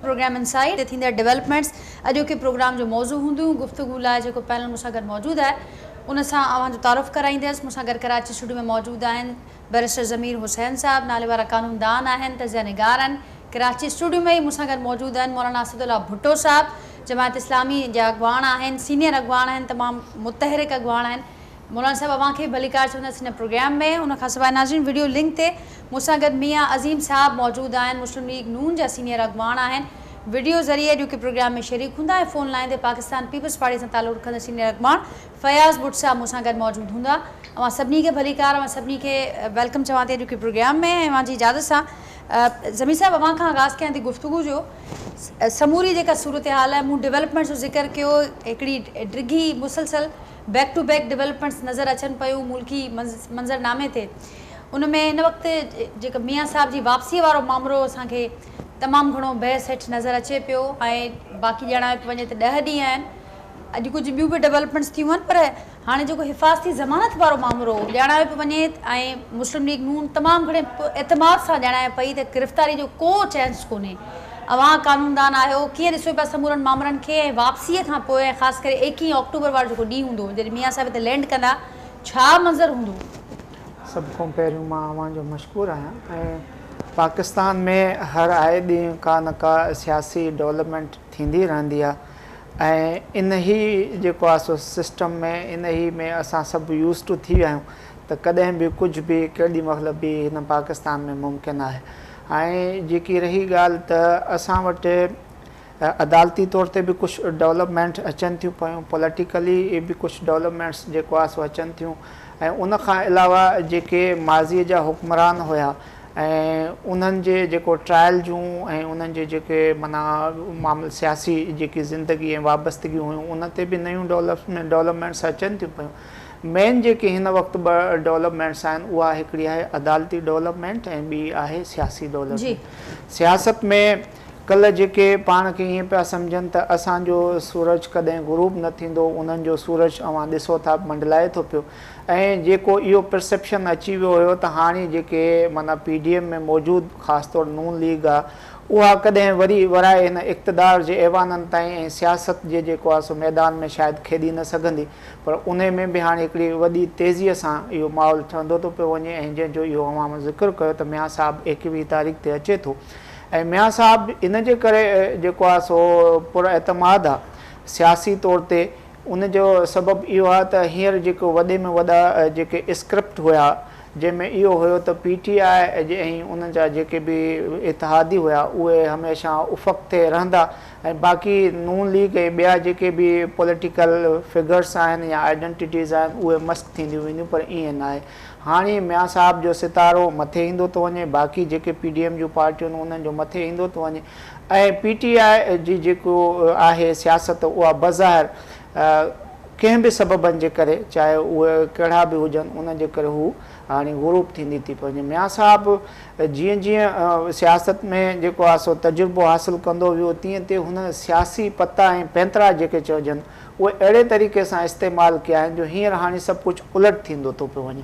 Programme inside थींदड़ developments अॼोके programme जो मौज़ू हूंदियूं गुफ्तगू लाइ जेको पैनल मूंसां गॾु मौजूदु आहे उन सां अवां जो तारुफ़ कराईंदसि। मूंसां गॾु कराची स्टूडियो में मौजूदु आहिनि बैरिस्टर ज़मीर हुसैन साहब, नाले वारा कानूनदान आहिनि, तज़िया निगार आहिनि। कराची स्टूडियो में ही मूंसां गॾु मौजूदु आहिनि मौलाना असदुल्ला भुट्टो साहब, जमात इस्लामी जा अॻवान आहिनि, सीनियर अॻवान आहिनि, तमामु मुतहरिक अॻवान आहिनि। मौलाना साहब अव्हांखे भलीकार चवंदासीं हिन प्रोग्राम में। उन खां सवाइ नाज़रीन वीडियो लिंक ते मूंसां गॾु मियां अज़ीम साहब मौजूदु आहिनि, मुस्लिम लीग नून जा सीनियर अॻवान आहिनि। वीडियो ज़रिए जो कि प्रोग्राम में शरीक हूंदा ऐं फ़ोन लाइन ते पाकिस्तान पीपल्स पार्टी सां तालुक़ रखंदड़ सीनियर अॻवान फयाज़ बुट साहब मूंसां गॾु मौजूदु हूंदा। अवां सभिनी खे भलीकार, अवां सभिनी खे वेलकम चवां थी अॼोके प्रोग्राम में। ऐं अवां जी इजाज़त सां ज़मीर साहब अवां खां आगाज़ कयां थी गुफ्तगू जो। समूरी जेका सूरत हाल आहे, मूं डेवलपमेंट्स जो ज़िक्र कयो, हिकिड़ी डिघी मुसलसल बैक टू बैक डेवलपमेंट्स नज़र अचनि पियूं मुल्की मंज़रनामे ते। उन में हिन वक़्तु जेका मियाँ साहब जी वापसीअ वारो मामिलो असांखे तमामु घणो बहस हेठि नज़र अचे पियो ऐं बाक़ी ॼाणाए पियो वञे त 10 ॾींहं आहिनि। अॼु कुझु ॿियूं बि डेवलपमेंट्स थियूं आहिनि, पर हाणे जेको हिफ़ाज़ती ज़मानत वारो मामिलो ॼाणाए पियो वञे ऐं मुस्लिम लीग नून तमामु घणे एतमाद सां ॼाणाए पई त गिरफ़्तारी जो को चांस कोन्हे। अवां कानूनदान आहियो, कीअं ॾिसो पिया समूरनि मामलनि खे ऐं वापसीअ खां पोइ ऐं ख़ासि करे 21 अक्टूबर वारो जेको ॾींहुं हूंदो जॾहिं मियाँ साहिब हिते लैंड कंदा, छा मंज़र हूंदो? सभ खां पहिरियों मां अव्हांजो मशकूर आहियां। ऐं पाकिस्तान में हर आए ॾींहुं का न का सियासी डेवलपमेंट थींदी रहंदी आहे ऐं इन ई जेको आहे सो सिस्टम में इन ई में असां सभु यूज़ टू थी विया आहियूं त कॾहिं बि कुझु बि केॾी महिल बि हिन पाकिस्तान में मुमकिन आहे। ऐं जेकी रही ॻाल्हि त असां वटि अदालती तौर ते बि कुझु डेवलपमेंट अचनि थियूं पियूं, पॉलिटिकली बि कुझु डेवलपमेंट्स जेको आहे सो अचनि थियूं ऐं उन खां अलावा जेके माज़ीअ जा हुक्मरान हुया ऐं उन्हनि जे जेको ट्रायल जूं ऐं उन्हनि जे जेके माना मामले सियासी जेकी ज़िंदगी ऐं वाबस्तगियूं हुयूं उन ते बि नयूं डेवलपमेंट्स अचनि थियूं पियूं। मेन जेके हिन वक़्तु ॿ डेवलपमेंट्स आहिनि उहा हिकिड़ी आहे अदालती डेवलपमेंट ऐं ॿी आहे सियासी डेवलपमेंट। सियासत में कल्ह जेके पाण खे ईअं पिया सम्झनि त असांजो सूरज कॾहिं ग़ुरूब न थींदो, उन्हनि जो सूरज अवां ॾिसो था मंडलाए थो पियो ऐं जेको इहो परसेप्शन अची वियो हुयो त हाणे जेके माना PDM में मौजूदु ख़ासि तौरु नून लीग आहे उहा कॾहिं वरी वराए हिन इक़्तिदार जे ऐवाननि ताईं ऐं सियासत जे जेको आहे सो मैदान में शायदि खेॾी न सघंदी, पर उन में बि हाणे हिकिड़ी वॾी तेज़ीअ सां इहो माहौल ठहंदो थो पियो वञे ऐं जंहिंजो इहो अवां ज़िक्र कयो त मियाँ साहिबु 21 तारीख़ ते अचे थो ऐं मियाँ साहिबु इन जे करे जेको आहे सो पुरएतमाद आहे सियासी तौर ते। उन जो सबबु इहो आहे त हींअर जेको वॾे में वॾा जेके स्क्रिप्ट हुया जंहिंमें इहो हुयो त PTI ऐं उन्हनि जा जेके बि इतिहादी हुया उहे हमेशह उफ़क़ ते रहंदा ऐं बाक़ी नून लीग ऐं ॿिया जेके बि पॉलिटिकल फिगर्स आहिनि या आइडेंटिटीज़ आहिनि उहे मस्तु थींदियूं वेंदियूं, पर ईअं न आहे। हाणे मियाँ साहिब जो सितारो मथे ईंदो थो वञे, बाक़ी जेके PDM जूं पार्टियूं आहिनि उन्हनि जो मथे ईंदो थो वञे ऐं PTI जी जेको आहे सियासत उहा बज़ाहिर कंहिं बि सबबनि जे करे चाहे उहे कहिड़ा बि हुजनि उन जे करे हू हाणे ग़ुरूब थींदी थी वञे। मियाँ साहिबु जीअं जीअं सियासत में जेको आहे सो तजुर्बो हासिलु कंदो वियो तीअं तीअं हुन सियासी पता ऐं पैंतरा जेके चइजनि उहे अहिड़े तरीक़े सां इस्तेमालु कया आहिनि जो हींअर हाणे सभु कुझु उलट थींदो थो पियो वञे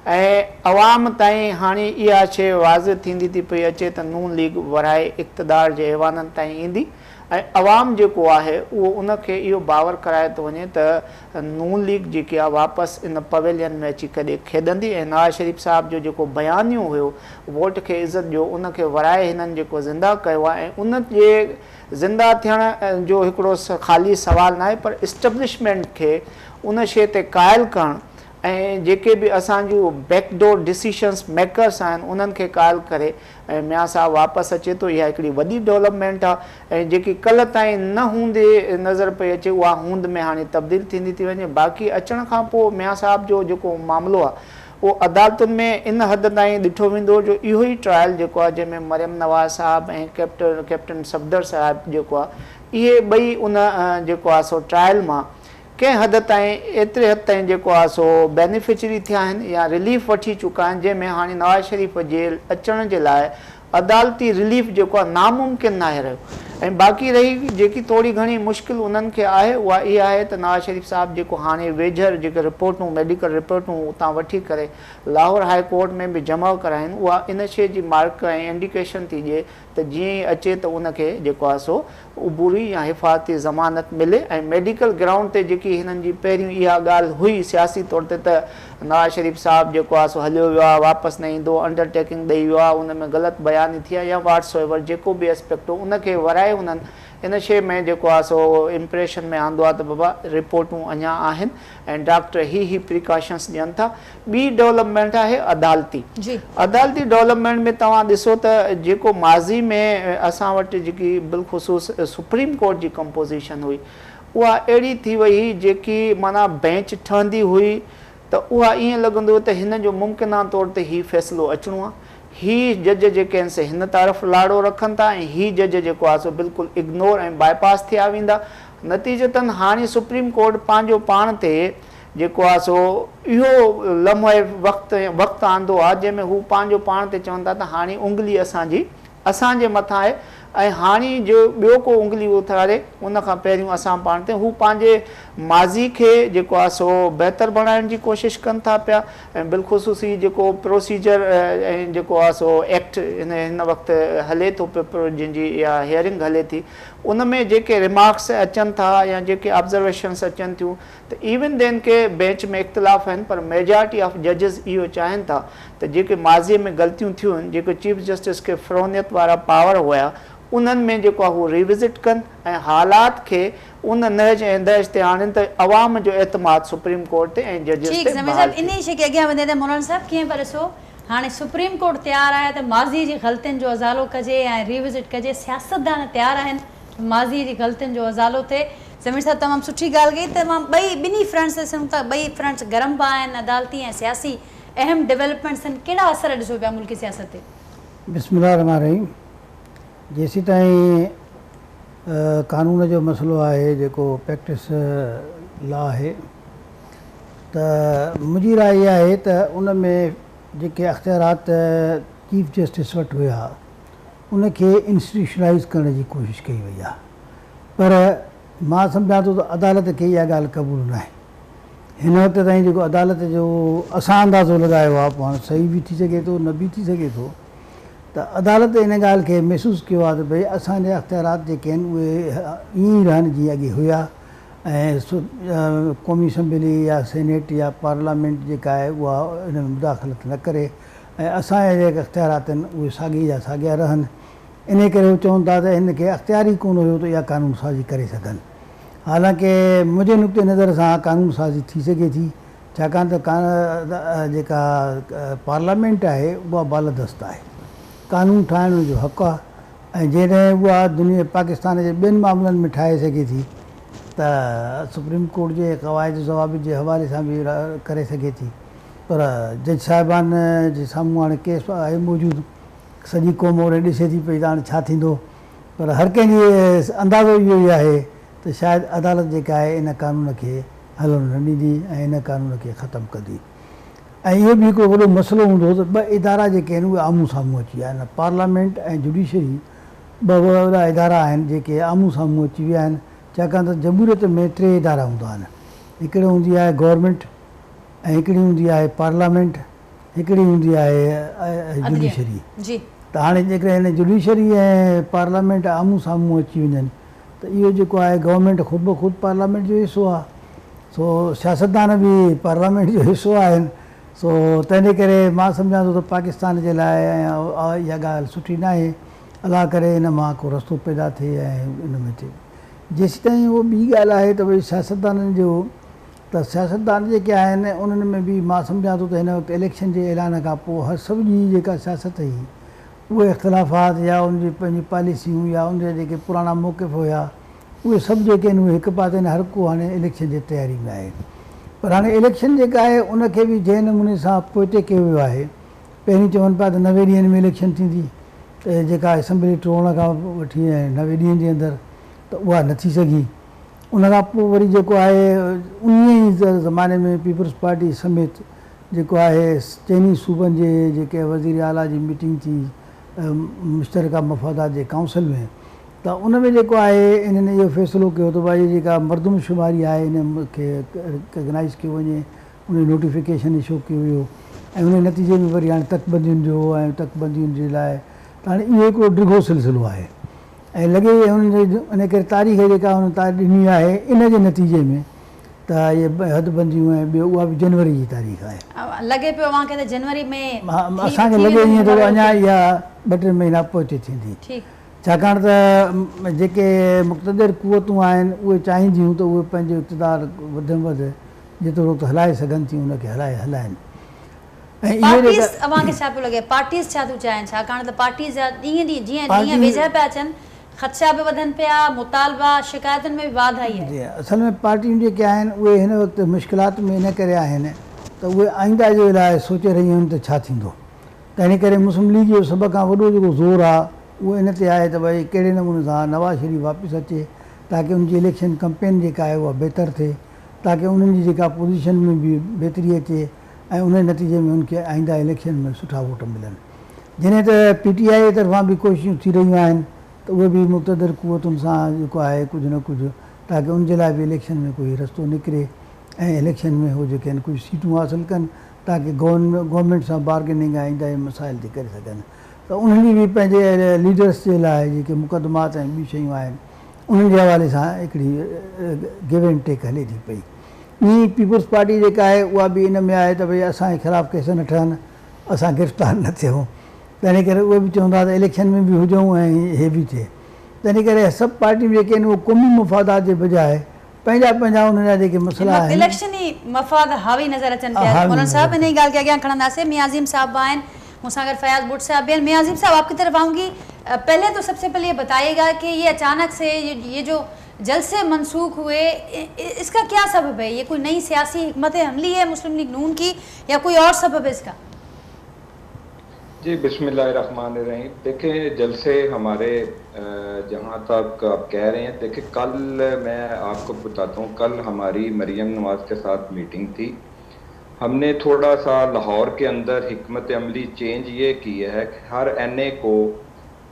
ऐं अवाम ताईं हाणे इहा शइ वाज़िह थींदी थी पई अचे त नून लीग वराए इक़्तिदार जे ऐवाननि ताईं ईंदी ऐं अवाम जेको आहे उहो उनखे इहो बावर कराए थो वञे त नून लीग जेकी आहे वापसि इन पवेलियन में अची कॾहिं खेॾंदी ऐं नवाज़ शरीफ़ साहिब जो जेको बयानियो हुयो वोट खे इज़त ॾियो उनखे वराए हिननि जेको ज़िंदा कयो आहे ऐं उन जे ज़िंदा थियण जो हिकिड़ो ख़ाली सवाल न आहे, पर इस्टेब्लिशमेंट खे उन शइ ते क़ाइल करणु ऐं जेके बि असांजूं बैकडोर डिसीशन्स मेकर्स आहिनि उन्हनि खे क़ाइल करे ऐं मियाँ साहिबु वापसि अचे थो। इहा हिकिड़ी वॾी डेवलपमेंट आहे ऐं जेकी कल्ह ताईं न हूंदे नज़र पई अचे उहा हूंद में हाणे तब्दील थींदी थी वञे। बाक़ी अचण खां पोइ मियाँ साहिब जो जेको मामिलो आहे उहो अदालतुनि में इन हद ताईं ॾिठो वेंदो जो इहो ई ट्रायल जेको आहे जंहिंमें मरियम नवाज़ साहिबु ऐं कैप्टन सफदर साहिबु जेको आहे इहे ॿई उन जेको आहे सो ट्रायल मां कंहिं हद ताईं एतिरे हद ताईं जेको आहे सो बेनिफिशरी थिया आहिनि या रिलीफ वठी चुका आहिनि, जंहिंमें हाणे नवाज़ शरीफ़ जेल अचण जे लाइ अदालती रिलीफ जेको आहे नामुमकिन न आहे रहियो ऐं बाक़ी रही जेकी थोरी घणी मुश्किल उन्हनि खे आहे उहा इहा आहे त नवाज़ शरीफ़ साहिबु जेको हाणे वेझर जेके रिपोर्टूं मेडिकल रिपोर्टूं उतां वठी करे लाहौर हाई कोर्ट में बि जमा कराइनि उहा इन शइ जी मार्क ऐं इंडिकेशन थी ॾिए त जीअं ई अचे त उनखे जेको आहे सो उबूरी या हिफ़ाज़ती ज़मानत मिले। ऐं मेडिकल ग्राउंड ते जेकी हिननि जी पहिरियों इहा ॻाल्हि हुई सियासी तौर ते त नवाज़ शरीफ़ साहिबु जेको आहे सो हलियो वियो आहे, वापसि न ईंदो, अंडरटेकिंग ॾेई वियो आहे, उन में ग़लति बयानी थी आहे या वाट्सएवर जेको बि एस्पेक्ट हो उनखे वराए हुननि इन शइ में जेको आहे सो इम्प्रेशन में आंदो आहे त बाबा रिपोर्टूं अञा आहिनि ऐं डॉक्टर ही प्रिकॉशन्स ॾियनि था। ॿी डेवलपमेंट आहे अदालती। अदालती डेवलपमेंट में तव्हां ॾिसो त जेको माज़ी में असां वटि जेकी बिलख़ुसूस सुप्रीम कोर्ट जी कंपोज़िशन हुई उहा अहिड़ी थी वई जेकी माना बेंच ठहंदी हुई त उहा ईअं लॻंदो हुओ त हिन जो मुमकिना तौर ते हीउ फ़ैसिलो अचिणो आहे, ही जज जेके आहिनि से हिन तरफ़ लाड़ो रखनि था ऐं ही जज जेको आहे सो बिल्कुलु इग्नोर ऐं बाईपास थिया वेंदा। नतीजतन हाणे सुप्रीम कोर्ट पंहिंजो पाण ते जेको आहे सो इहो लम्हे वक़्तु आंदो आहे जंहिंमें हू पंहिंजो पाण ते चवनि था त हाणे उंगली असांजे मथां आहे ऐं हाणे जो ॿियो को उंगली उथारे उनखां पहिरियों असां पाण ते हू पंहिंजे माज़ी खे जेको आहे सो बहितर बणाइण जी कोशिशि कनि था पिया। ऐं बिलख़ुसूसी जेको प्रोसीजर ऐं जेको आहे सो एक्ट हिन वक़्तु हले थो पियो, जंहिंजी इहा हियरिंग हले थी, उन में जेके रिमार्क्स अचनि था या जेके ऑब्ज़र्वेशन्स अचनि थियूं त इवन देन के बेंच में इख़्तिलाफ़ आहिनि पर मेजॉरिटी ऑफ जजिस इहो चाहिनि था त जेके माज़ीअ में ग़लतियूं थियूं आहिनि, जेके चीफ जस्टिस खे फ़रौनियत वारा पावर हुया उन्हनि में जेको आहे उहो रिविज़िट कनि ऐं हालात खे उन नहज ऐं दहज ते आणनि त अवाम जो एतमाद सुप्रीम कोर्ट ते ऐं जजिस ते बहाल इन शइ खे अॻियां वधे त मौलाना साहिब कीअं पिया ॾिसो हाणे सुप्रीम कोर्ट तयारु आहे त माज़ी जी ग़लतियुनि जो अज़ालो कजे ऐं रिविज़िट कजे, सियासतदान तयारु आहिनि माज़ी जी ग़लतियुनि जो अज़ालो थिए। ज़मीर साहिब तमामु सुठी ॻाल्हि कई, तमामु ॿिन्ही फ्रंट्स ॾिसूं था, ॿई फ्रंट्स गरम पिया आहिनि, अदालती ऐं सियासी अहम डेवलपमेंट्स आहिनि, कहिड़ा असर ॾिसो पिया मुल्की सियासत ते? बिस्मिल्लाह रहमान रहीम। जेसी ताईं कानून जो मसइलो आहे जेको प्रैक्टिस लॉ आहे त मुंहिंजी राय इहा आहे त उन में जेके अख़्तियारात चीफ जस्टिस वटि हुया उनखे इंस्टीट्यूशनलाइज़ करण जी कोशिशि कई वई आहे, पर मां सम्झां थो त अदालत खे इहा ॻाल्हि क़बूल न आहे। हिन वक़्त ताईं जेको अदालत जो असां अंदाज़ो लॻायो आहे, पाण सही बि थी सघे थो न बि थी सघे थो, त अदालत इन ॻाल्हि खे महसूसु कयो आहे त भई असांजे अख़्तियारात जेके आहिनि उहे ईअं ई रहनि जीअं अॻे हुया ऐं क़ौमी असैम्बली या सेनेट या पार्लियामेंट जेका आहे उहा इन में मुदाख़लत न करे ऐं असांजा जेके अख़्तियारात आहिनि उहे साॻी जा साॻिया रहनि। इन करे उहे चवनि था त हिन खे अख़्तियार ई कोन हुयो त इहा कानून साज़ी करे सघनि। हालांकि मुंहिंजे नुक़्ते नज़र सां कानून साज़ी थी सघे थी, छाकाणि त जेका पार्लियामेंट आहे उहा बालदस्त आहे, कानून ठाहिण जो हक़ु आहे ऐं जॾहिं उहा दुनिया पाकिस्तान जे ॿियनि मामलनि में ठाहे सघे थी त सुप्रीम कोर्ट जे क़वाइद ज़वाबित जे हवाले सां बि करे सघे थी। पर जज साहिबान जे साम्हूं हाणे केस आहे मौजूदु, सॼी क़ौम ओड़े ॾिसे थी पई त हाणे छा थींदो, पर हर कंहिंजी अंदाज़ो इहो ई आहे त शायदि अदालत जेका आहे इन कानून खे हलणु न ॾींदी ऐं इन कानून खे ख़तमु कंदी। ऐं इहो बि हिकिड़ो वॾो मसइलो हूंदो त ॿ इदारा जेके आहिनि उहे आम्हूं साम्हूं अची विया आहिनि, पार्लियामेंट ऐं जुडिशरी ॿ वॾा इदारा आहिनि जेके आम्हूं साम्हूं अची विया आहिनि, छाकाणि त जमहूरियत में 3 इदारा हूंदा आहिनि, हिकिड़े हूंदी आहे गवर्नमेंट ऐं हिकिड़ी हूंदी आहे पार्लियामेंट, हिकिड़ी हूंदी आहे जुडिशरी। त हाणे जेकॾहिं हिन जुडिशरी ऐं पार्लियामेंट आम्हूं साम्हूं अची वञनि त इहो जेको आहे गवर्नमेंट ख़ुदि ब ख़ुदि पार्लियामेंट जो हिसो आहे, सो सियासतदान बि पार्लियामेंट जो हिसो आहिनि। सो तंहिंजे करे मां सम्झां थो त पाकिस्तान जे लाइ इहा ॻाल्हि सुठी न आहे, अलाह करे इन मां को रस्तो पैदा थिए ऐं इन में थिए। जेसि ताईं उहो ॿी ॻाल्हि आहे त भई सियासतदाननि जो, त सियासतदान जेके आहिनि उन्हनि में बि मां सम्झां थो त हिन वक़्तु इलेक्शन जे ऐलान खां पोइ हर सभिनी जेका सियासत हुई उहे इख़्तिलाफ़ात या उनजी पंहिंजी पॉलिसियूं या उनजा जेके पुराणा मौक़िफ़ हुया उहे सभु जेके आहिनि उहे हिकु पासे हर को हाणे इलेक्शन जी तयारी में आहे। पर हाणे इलेक्शन जेका आहे उनखे बि जंहिं नमूने सां पोइते कयो वियो आहे, पहिरीं चवनि पिया त 90 ॾींहंनि में इलेक्शन थींदी, त जेका असेंबली टोड़ण खां वठी ऐं 90 ॾींहंनि जे अंदरि त उहा न थी सघी। उन खां पोइ वरी जेको आहे उन ई ज़माने में पीपल्स पार्टी समेत जेको आहे चइनी सूबनि जे जेके वज़ीर आला जी मीटिंग थी मुश्तरका मफ़ादात जे काउंसिल में, त उन में जेको आहे इन्हनि इहो फ़ैसिलो कयो त भई जेका मर्दमशुमारी आहे इन खे रिकग्नाइज़ कयो वञे, उन नोटिफिकेशन इशू कयो वियो ऐं उन नतीजे में वरी हाणे तकबंदियुनि जो ऐं तकबंदियुनि जे लाइ त हाणे इहो हिकिड़ो डिघो सिलसिलो आहे ऐं लॻे इन करे तारीख़ जेका हुन ॾिनी आहे इन जे नतीजे में त इहे हदबंदियूं ऐं ॿियो उहा बि जनवरी जी तारीख़ आहे। लॻे पियो अव्हांखे त जनवरी में असांखे लॻे ईअं थोरो अञा इहा 2-3 महीना पोइ थींदी, छाकाणि त जेके मुक़्तदिर क़ुवतूं आहिनि उहे चाहींदियूं त उहे पंहिंजो इक़्तिदार वधि में वधि जेतिरो त हलाए सघनि थियूं उनखे हलाइनि। ऐं अव्हांखे छा पियो लॻे पार्टीज़ छा थियूं चाहिनि, छाकाणि त पार्टीज़ जा ॾींहं जीअं वेझा पिया अचनि ख़दशा बि वधनि पिया, मुतालबा शिकायतुनि में बि वाध आई आहे। असल में पार्टियूं जेके आहिनि उहे हिन वक़्तु मुश्किलात में इन करे आहिनि त उहे आईंदा जे लाइ सोचे रहियूं आहिनि त छा थींदो। त इन करे मुस्लिम लीग जो सभ खां वॾो जेको ज़ोर आहे उहो इन ते आहे त भई कहिड़े नमूने सां नवाज़ शरीफ़ वापसि अचे ताकी उनजी इलेक्शन कैंपेन जेका आहे उहा बहितर थिए, ताकी उन्हनि जी जेका पोज़ीशन में बि बहितरी अचे ऐं उन नतीजे में उनखे आईंदा इलेक्शन में सुठा वोट मिलनि। जॾहिं त PTI जे तरफ़ां बि कोशिशूं थी रहियूं आहिनि त उहे बि मुक़्तदिर क़ुवतुनि सां जेको आहे कुझु न कुझु ताकी उनजे लाइ बि इलेक्शन में कोई रस्तो निकिरे ऐं इलेक्शन में उहे जेके आहिनि कुझु सीटूं हासिलु कनि ताकी गवर्नमेंट सां बार्गेनिंग आईंदा मसाइल थी करे सघनि। त उन्हनि बि पंहिंजे लीडर्स जे लाइ जेके मुक़दमात ऐं ॿियूं शयूं आहिनि उन्हनि जे हवाले सां हिकिड़ी गिव एंड टेक हले थी पई। ईअं पीपुल्स पार्टी जेका आहे उहा बि इन में आहे त भई असांजे ख़िलाफ़ु केस न ठहनि, असां गिरफ़्तार न थियूं, त इन करे उहे बि चवंदा त इलेक्शन में बि हुजूं ऐं इहे बि थिए। त इन करे सभु पार्टियूं जेके आहिनि उहे क़ौमी मफ़ादात जे बजाए पंहिंजा उन्हनि जा जेके मसइला आहिनि इलेक्शनी मफ़ाद हावी नज़र अचनि पिया। मौलाना साहब इन ई ॻाल्हि खे अॻियां खणंदासीं। मियां अज़ीम साहब आहिनि, मूंसां गॾु फयाज़ बुट साहब भी हैं। मियां अज़ीम साहब आपकी तरफ आऊँगी। पहले तो सबसे पहले ये बताइएगा कि ये अचानक से ये जो जलसे मनसूख हुए इसका क्या सबब है? ये कोई नई सियासी हिकमत अमली है मुस्लिम लीग नून की या कोई और सबब है इसका? जी बिस्मिल्लाहिर्रहमानिर्रहीम। देखें जलसे हमारे जहाँ तक आप कह रहे हैं, देखिए कल मैं आपको बताता हूँ, कल हमारी मरियम नवाज के साथ मीटिंग थी। हमने थोड़ा सा लाहौर के अंदर हिकमत अमली चेंज ये की है कि हर NA को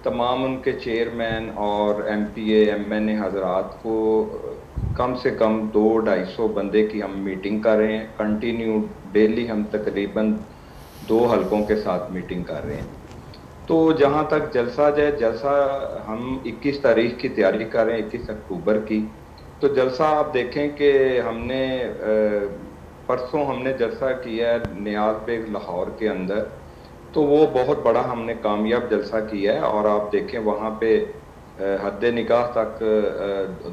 तमाम उनके चेयरमैन और MPA MNA हजरात को कम से कम 200-250 बंदे की हम मीटिंग कर रहे हैं। कंटिन्यू डेली हम तकरीबन 2 हलकों के साथ मीटिंग कर रहे हैं। तो जहाँ तक जलसा जाए, जलसा हम 21 तारीख की तैयारी कर रहे हैं, 21 अक्टूबर की। तो जलसा आप देखें कि हमने परसों हमने जलसा किया है नियाज बेग लाहौर के अंदर, तो वो बहुत बड़ा हमने कामयाब जलसा किया है। और आप देखें वहाँ पे हद निगाह तक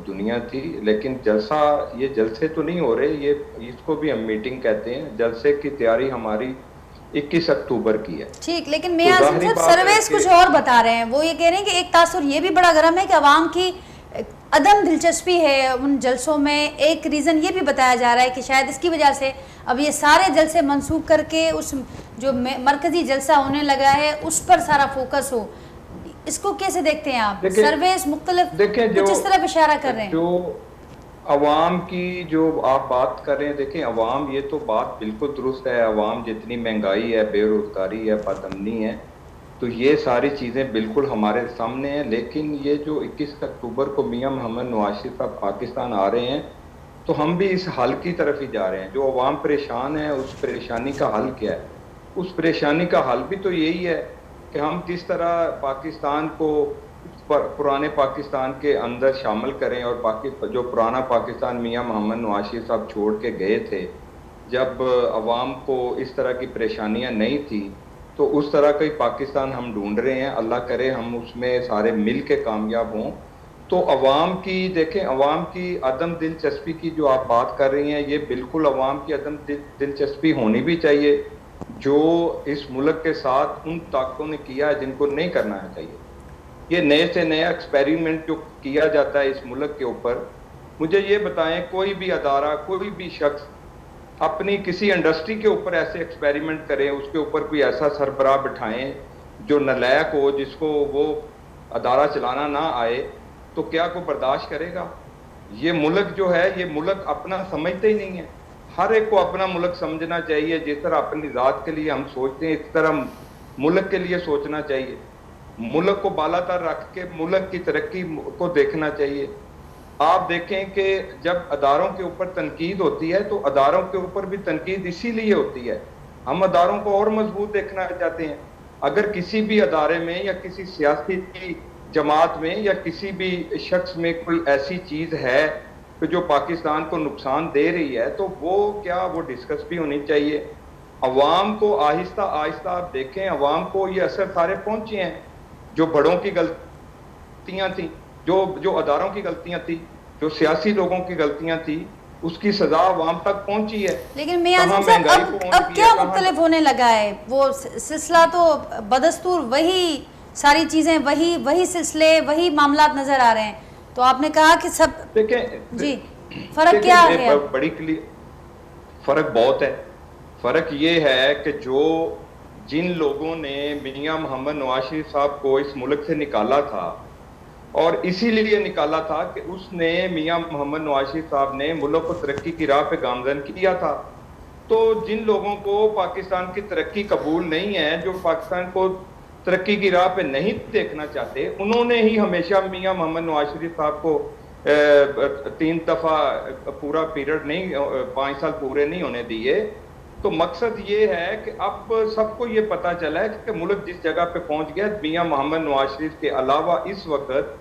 दुनिया थी। लेकिन जलसा, ये जलसे तो नहीं हो रहे, ये इसको भी हम मीटिंग कहते हैं। जलसे की तैयारी हमारी 21 अक्टूबर की है। ठीक, लेकिन मियां अज़ीम साहब सर्वेस कुछ और बता रहे हैं। वो ये कह रहे हैं कि एक तासुर ये भी बड़ा गर्म है कि अवाम की अदम दिलचस्पी है उन जलसों में। एक रीज़न ये भी बताया जा रहा है कि शायद इसकी वजह से अब ये सारे जलसे मनसूख करके उस जो मरकजी जलसा होने लगा है उस पर सारा फोकस हो। इसको कैसे देखते हैं आप? सर्वेस मुख्तलिफ कुछ इस तरफ इशारा कर रहे हैं। जो अवाम की जो आप बात कर रहे हैं, देखें अवाम, ये तो बात बिल्कुल दुरुस्त है। अवाम जितनी महंगाई है, बेरोजगारी है, बदअमनी है, तो ये सारी चीज़ें बिल्कुल हमारे सामने हैं। लेकिन ये जो 21 अक्टूबर को मियां मोहम्मद नवाज शरीफ साहब पाकिस्तान आ रहे हैं, तो हम भी इस हल की तरफ ही जा रहे हैं। जो अवाम परेशान है, उस परेशानी का हल क्या है? उस परेशानी का हल भी तो यही है कि हम किस तरह पाकिस्तान को पुराने पाकिस्तान के अंदर शामिल करें। और जो पुराना पाकिस्तान मियां मोहम्मद नवाज शरीफ साहब छोड़ के गए थे, जब अवाम को इस तरह की परेशानियां नहीं थी, तो उस तरह का ही पाकिस्तान हम ढूंढ रहे हैं। अल्लाह करे हम उसमें सारे मिल के कामयाब हों। तो अवाम की देखें, अवाम की अदम दिलचस्पी की जो आप बात कर रही हैं, ये बिल्कुल अवाम की अदम दिलचस्पी होनी भी चाहिए जो इस मुल्क के साथ उन ताकतों ने किया है जिनको नहीं करना चाहिए। ये नए से नया एक्सपेरिमेंट जो किया जाता है इस मुल्क के ऊपर, मुझे ये बताएं कोई भी अदारा, कोई भी शख्स अपनी किसी इंडस्ट्री के ऊपर ऐसे एक्सपेरिमेंट करें, उसके ऊपर कोई ऐसा सरबराह बिठाएं जो नालायक हो, जिसको वो अदारा चलाना ना आए, तो क्या कोई बर्दाश्त करेगा? ये मुल्क जो है, ये मुल्क अपना समझते ही नहीं है। हर एक को अपना मुल्क समझना चाहिए। जिस तरह अपनी ज़ात के लिए हम सोचते हैं, इस तरह मुल्क के लिए सोचना चाहिए। मुल्क को बालातर रख के मुल्क की तरक्की को देखना चाहिए। आप देखें कि जब अदारों के ऊपर तनकीद होती है, तो अदारों के ऊपर भी तनकीद इसीलिए होती है, हम अदारों को और मजबूत देखना चाहते हैं। अगर किसी भी अदारे में या किसी सियासी जमात में या किसी भी शख्स में कोई ऐसी चीज है कि जो पाकिस्तान को नुकसान दे रही है, तो वो डिस्कस भी होनी चाहिए। अवाम को आहिस्ता आहिस्ता आप देखें, अवाम को ये असर सारे पहुंचे हैं। जो बड़ों की गलतियां थी, जो अदारों की गलतियां थी, जो सियासी लोगों की गलतियां थी, उसकी सजा अवाम तक पहुंची है। लेकिन मियां आज़म साहब अब क्या मुख्तलिफ होने लगा है? वो सिलसिला तो बदस्तूर वही सारी चीजें, वही सिलसिले, वही मामलात नजर आ रहे हैं। तो आपने कहा कि सब देखें जी, फर्क क्या है? बड़ी क्लियर फर्क बहुत है। फर्क ये है कि जिन लोगों ने मियां मोहम्मद नवाज शरीफ साहब को इस मुल्क से निकाला था, और इसीलिए निकाला था कि उसने मियां मोहम्मद नवाज शरीफ साहब ने मुल्क को तरक्की की राह पे गामजन किया था। तो जिन लोगों को पाकिस्तान की तरक्की कबूल नहीं है, जो पाकिस्तान को तरक्की की राह पे नहीं देखना चाहते, उन्होंने ही हमेशा मियां मोहम्मद नवाज शरीफ साहब को 3 दफा पूरा पीरियड नहीं, 5 साल पूरे नहीं होने दिए। तो मकसद ये है कि अब सबको ये पता चला है कि मुल्क जिस जगह पे पहुंच गया, मियां मोहम्मद नवाज शरीफ के अलावा इस वक्त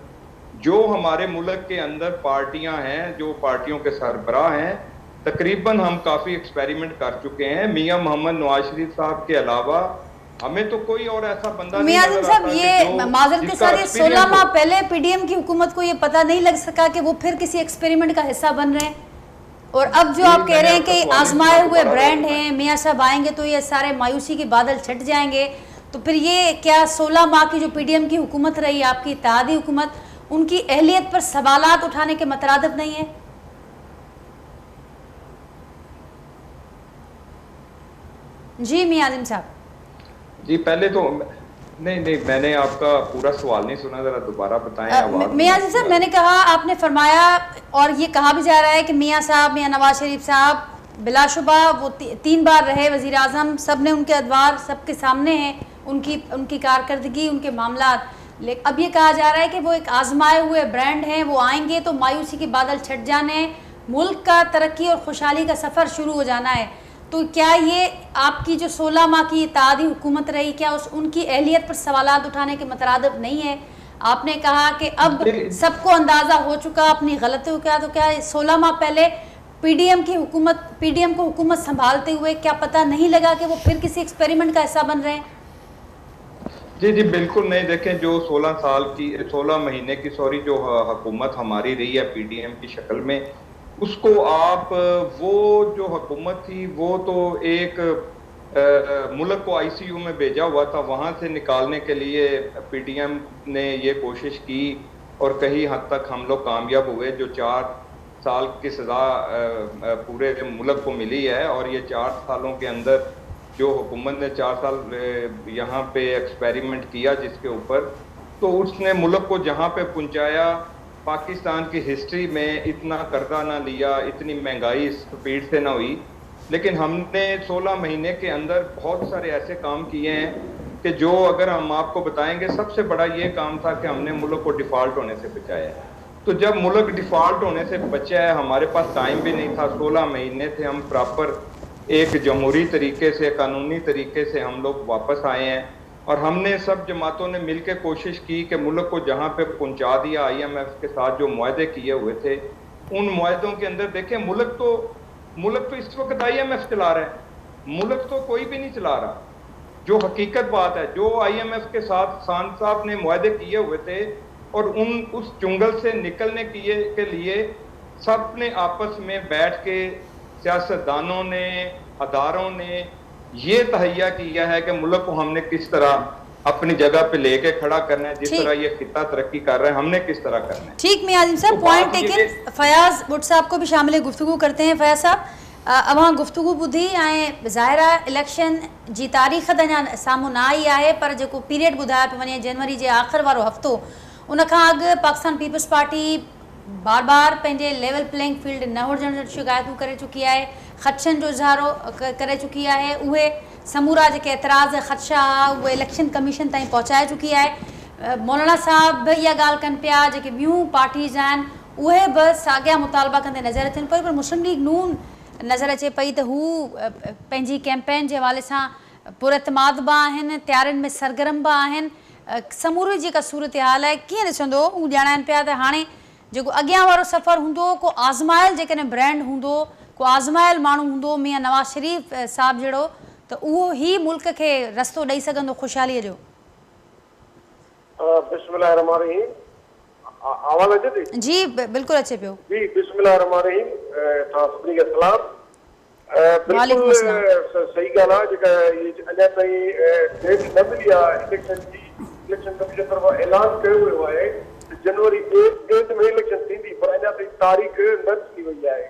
जो हमारे मुल्क के अंदर पार्टियां हैं, जो पार्टियों के सरबराह हैं, तकरीबन हम काफी एक्सपेरिमेंट कर चुके हैं। मियां मोहम्मद नवाज शरीफ साहब के अलावा हमें तो कोई और ऐसा बंदा नहीं मियां नजर साहब, आता ये माजरत के साथ ये 16 माह पहले पीडीएम की हुकूमत को ये पता नहीं लग सका कि वो फिर किसी एक्सपेरिमेंट का हिस्सा बन रहे हैं, और अब जो आप कह रहे हैं कि आजमाए हुए ब्रांड हैं, मियां साहब आएंगे तो ये सारे मायूसी के बादल छट जाएंगे, तो फिर ये क्या 16 माह की जो पीडीएम की हुकूमत रही, आपकी इत्तेहादी हुकूमत, उनकी अहलियत पर सवालात उठाने के मतरादिफ नहीं है? जी मियां आज़म साहब। जी पहले तो नहीं, मैंने आपका पूरा सवाल नहीं सुना, जरा दोबारा बताएं। मियां आज़म साहब, मैंने कहा, आपने फरमाया और ये कहा भी जा रहा है कि मियां साहब, मियां नवाज शरीफ साहब बिलाशुबा वो 3 बार रहे वज़ीर आज़म, सब ने उनके अदवार सबके सामने हैं, उनकी कारकर्दगी, उनके मामलात। लेकिन अब ये कहा जा रहा है कि वो एक आजमाए हुए ब्रांड हैं, वो आएंगे तो मायूसी के बादल छट जाने हैं, मुल्क का तरक्की और खुशहाली का सफ़र शुरू हो जाना है। तो क्या ये आपकी जो 16 माह की इत्तेहादी हुकूमत रही, क्या उनकी अहलियत पर सवालात उठाने के मतरादिफ नहीं है? आपने कहा कि अब सबको अंदाज़ा हो चुका अपनी गलतियों का, तो क्या 16 माह पहले पीडीएम को हुकूमत संभालते हुए क्या पता नहीं लगा कि वो फिर किसी एक्सपेरिमेंट का हिस्सा बन रहे हैं? जी बिल्कुल नहीं। देखें, जो 16 महीने की जो हुकूमत हमारी रही है पीडीएम की शक्ल में, उसको आप वो जो हुकूमत थी वो तो एक मुल्क को आईसीयू में भेजा हुआ था, वहाँ से निकालने के लिए पीडीएम ने ये कोशिश की और कहीं हद तक हम लोग कामयाब हुए। जो 4 साल की सज़ा पूरे मुल्क को मिली है, और ये 4 सालों के अंदर जो हुकूमत ने 4 साल यहाँ पे एक्सपेरिमेंट किया जिसके ऊपर, तो उसने मुल्क को जहाँ पे पहुँचाया, पाकिस्तान की हिस्ट्री में इतना कर्जा ना लिया, इतनी महंगाई स्पीड से ना हुई। लेकिन हमने 16 महीने के अंदर बहुत सारे ऐसे काम किए हैं कि जो अगर हम आपको बताएंगे, सबसे बड़ा ये काम था कि हमने मुल्क को डिफ़ॉल्ट होने से बचाया है। तो जब मुल्क डिफ़ॉल्ट होने से बचा है, हमारे पास टाइम भी नहीं था, 16 महीने थे, हम प्रॉपर एक जमहूरी तरीके से, कानूनी तरीके से हम लोग वापस आए हैं, और हमने सब जमातों ने मिलकर कोशिश की कि मुल्क को जहाँ पे पहुँचा दिया। IMF के साथ जो मुआहदे किए हुए थे, उन मुआहदों के अंदर देखें, मुल्क तो इस वक्त IMF चला रहा है, मुल्क तो कोई भी नहीं चला रहा। जो हकीकत बात है, जो IMF के साथ खान साहब ने मुआहदे किए हुए थे, और उस चुंगल से निकलने के लिए सब ने आपस में बैठ के, सियासतदानों ने, अदारों ने ये तहैया किया है कि मुल्क को हमने किस तरह अपनी जगह पे लेके खड़ा करना है, जिस तरह ये खिता तरक्की कर रहे हैं, हमने किस तरह करना है। ठीक मियां आज़म साहब, पॉइंट टेकन। फयाज बुट साहब को भी शामिल गुफ्तगू करते हैं। फयाज साहब, अब हाँ गुफ्तगू ॿुधी ऐं ज़ाहिर आहे इलेक्शन जी तारीख़ त अञा साम्हूं न आई आहे, पर जेको पीरियड ॿुधायो पियो वञे, जनवरी जे आख़िर वारो हफ़्तो, उन खां अॻु पाकिस्तान पीपल्स पार्टी बार बार पंहिंजे लेवल प्लेइंग फील्ड न हुजण जूं शिकायतूं करे चुकी आहे, ख़दशनि जो इज़हारो करे चुकी आहे। उहे समूरा जेके एतिराज़ ख़दशा हुआ उहे इलेक्शन कमीशन ताईं पहुचाए चुकी आहे। मौलाना साहब बि इहा ॻाल्हि कनि पिया, जेके ॿियूं पार्टीज़ आहिनि उहे बि साॻिया मुतालबा कंदे नज़र अचनि पई, पर मुस्लिम लीग नून नज़र अचे पई त हू पंहिंजी कैंपेन जे हवाले सां पुरतमाद बि आहिनि, तयारियुनि में सरगर्म बि आहिनि। समूरी जेका सूरत हाल आहे कीअं ॾिसंदो उहो ॼाणाइनि पिया त हाणे जेको अॻियां वारो सफ़र हूंदो, को आज़मायल जेकॾहिं ब्रांड हूंदो, को आज़मायल माण्हू हूंदो मियां नवाज़ शरीफ़ साहिब जहिड़ो, त उहो ई मुल्क खे रस्तो ॾेई सघंदो ख़ुशहालीअ जो? बिस्मिल्लाहिर्रहमानिर्रहीम। आवाज़ अचे थी? जी बिल्कुलु अचे पियो। जी बिस्मिल्लाहिर्रहमानिर्रहीम। तव्हां सभिनी खे सलाम। वालेकुम अस्सलाम। बिल्कुलु सही ॻाल्हि आहे। जेका अञा ताईं डेट न मिली आहे इलेक्शन जी, इलेक्शन कमीशन तरफ़ां ऐलान कयो वियो आहे त जनवरी 8 में इलेक्शन थींदी, पर अञा ताईं तारीख़ न थी वई आहे।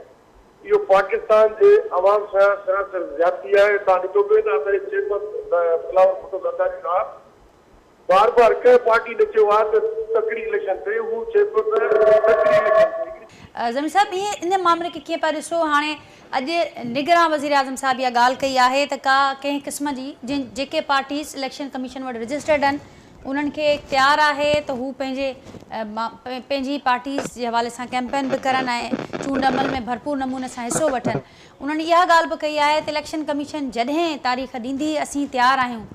इहो पाकिस्तान जे अवाम सां सरासर ज़्यादती आहे। तव्हां ॾिठो पियो त असांजे चेयरमैन बिलावल भुट्टो ज़रदारी साहब बार बार कंहिं पार्टी न चयो आहे त तकड़ी इलेक्शन थिए, हू चए पियो त तकड़ी इलेक्शन थिए। ज़मीर साहिब इहे इन मामले खे कीअं पिया ॾिसो? हाणे अॼु निगरां वज़ीर आज़म साहिब इहा ॻाल्हि कई आहे त का कंहिं क़िस्म जी जेके पार्टीज़ इलेक्शन कमीशन वटि रजिस्टर्ड आहिनि उन्हनि खे इख्तियार आहे त हू पंहिंजी पार्टीज़ जे हवाले सां कैंपेन बि करनि ऐं चूंड अमल में भरपूर नमूने सां हिसो वठनि। उन्हनि इहा ॻाल्हि बि कई आहे त इलेक्शन कमीशन जॾहिं तारीख़ ॾींदी असीं तयारु आहियूं।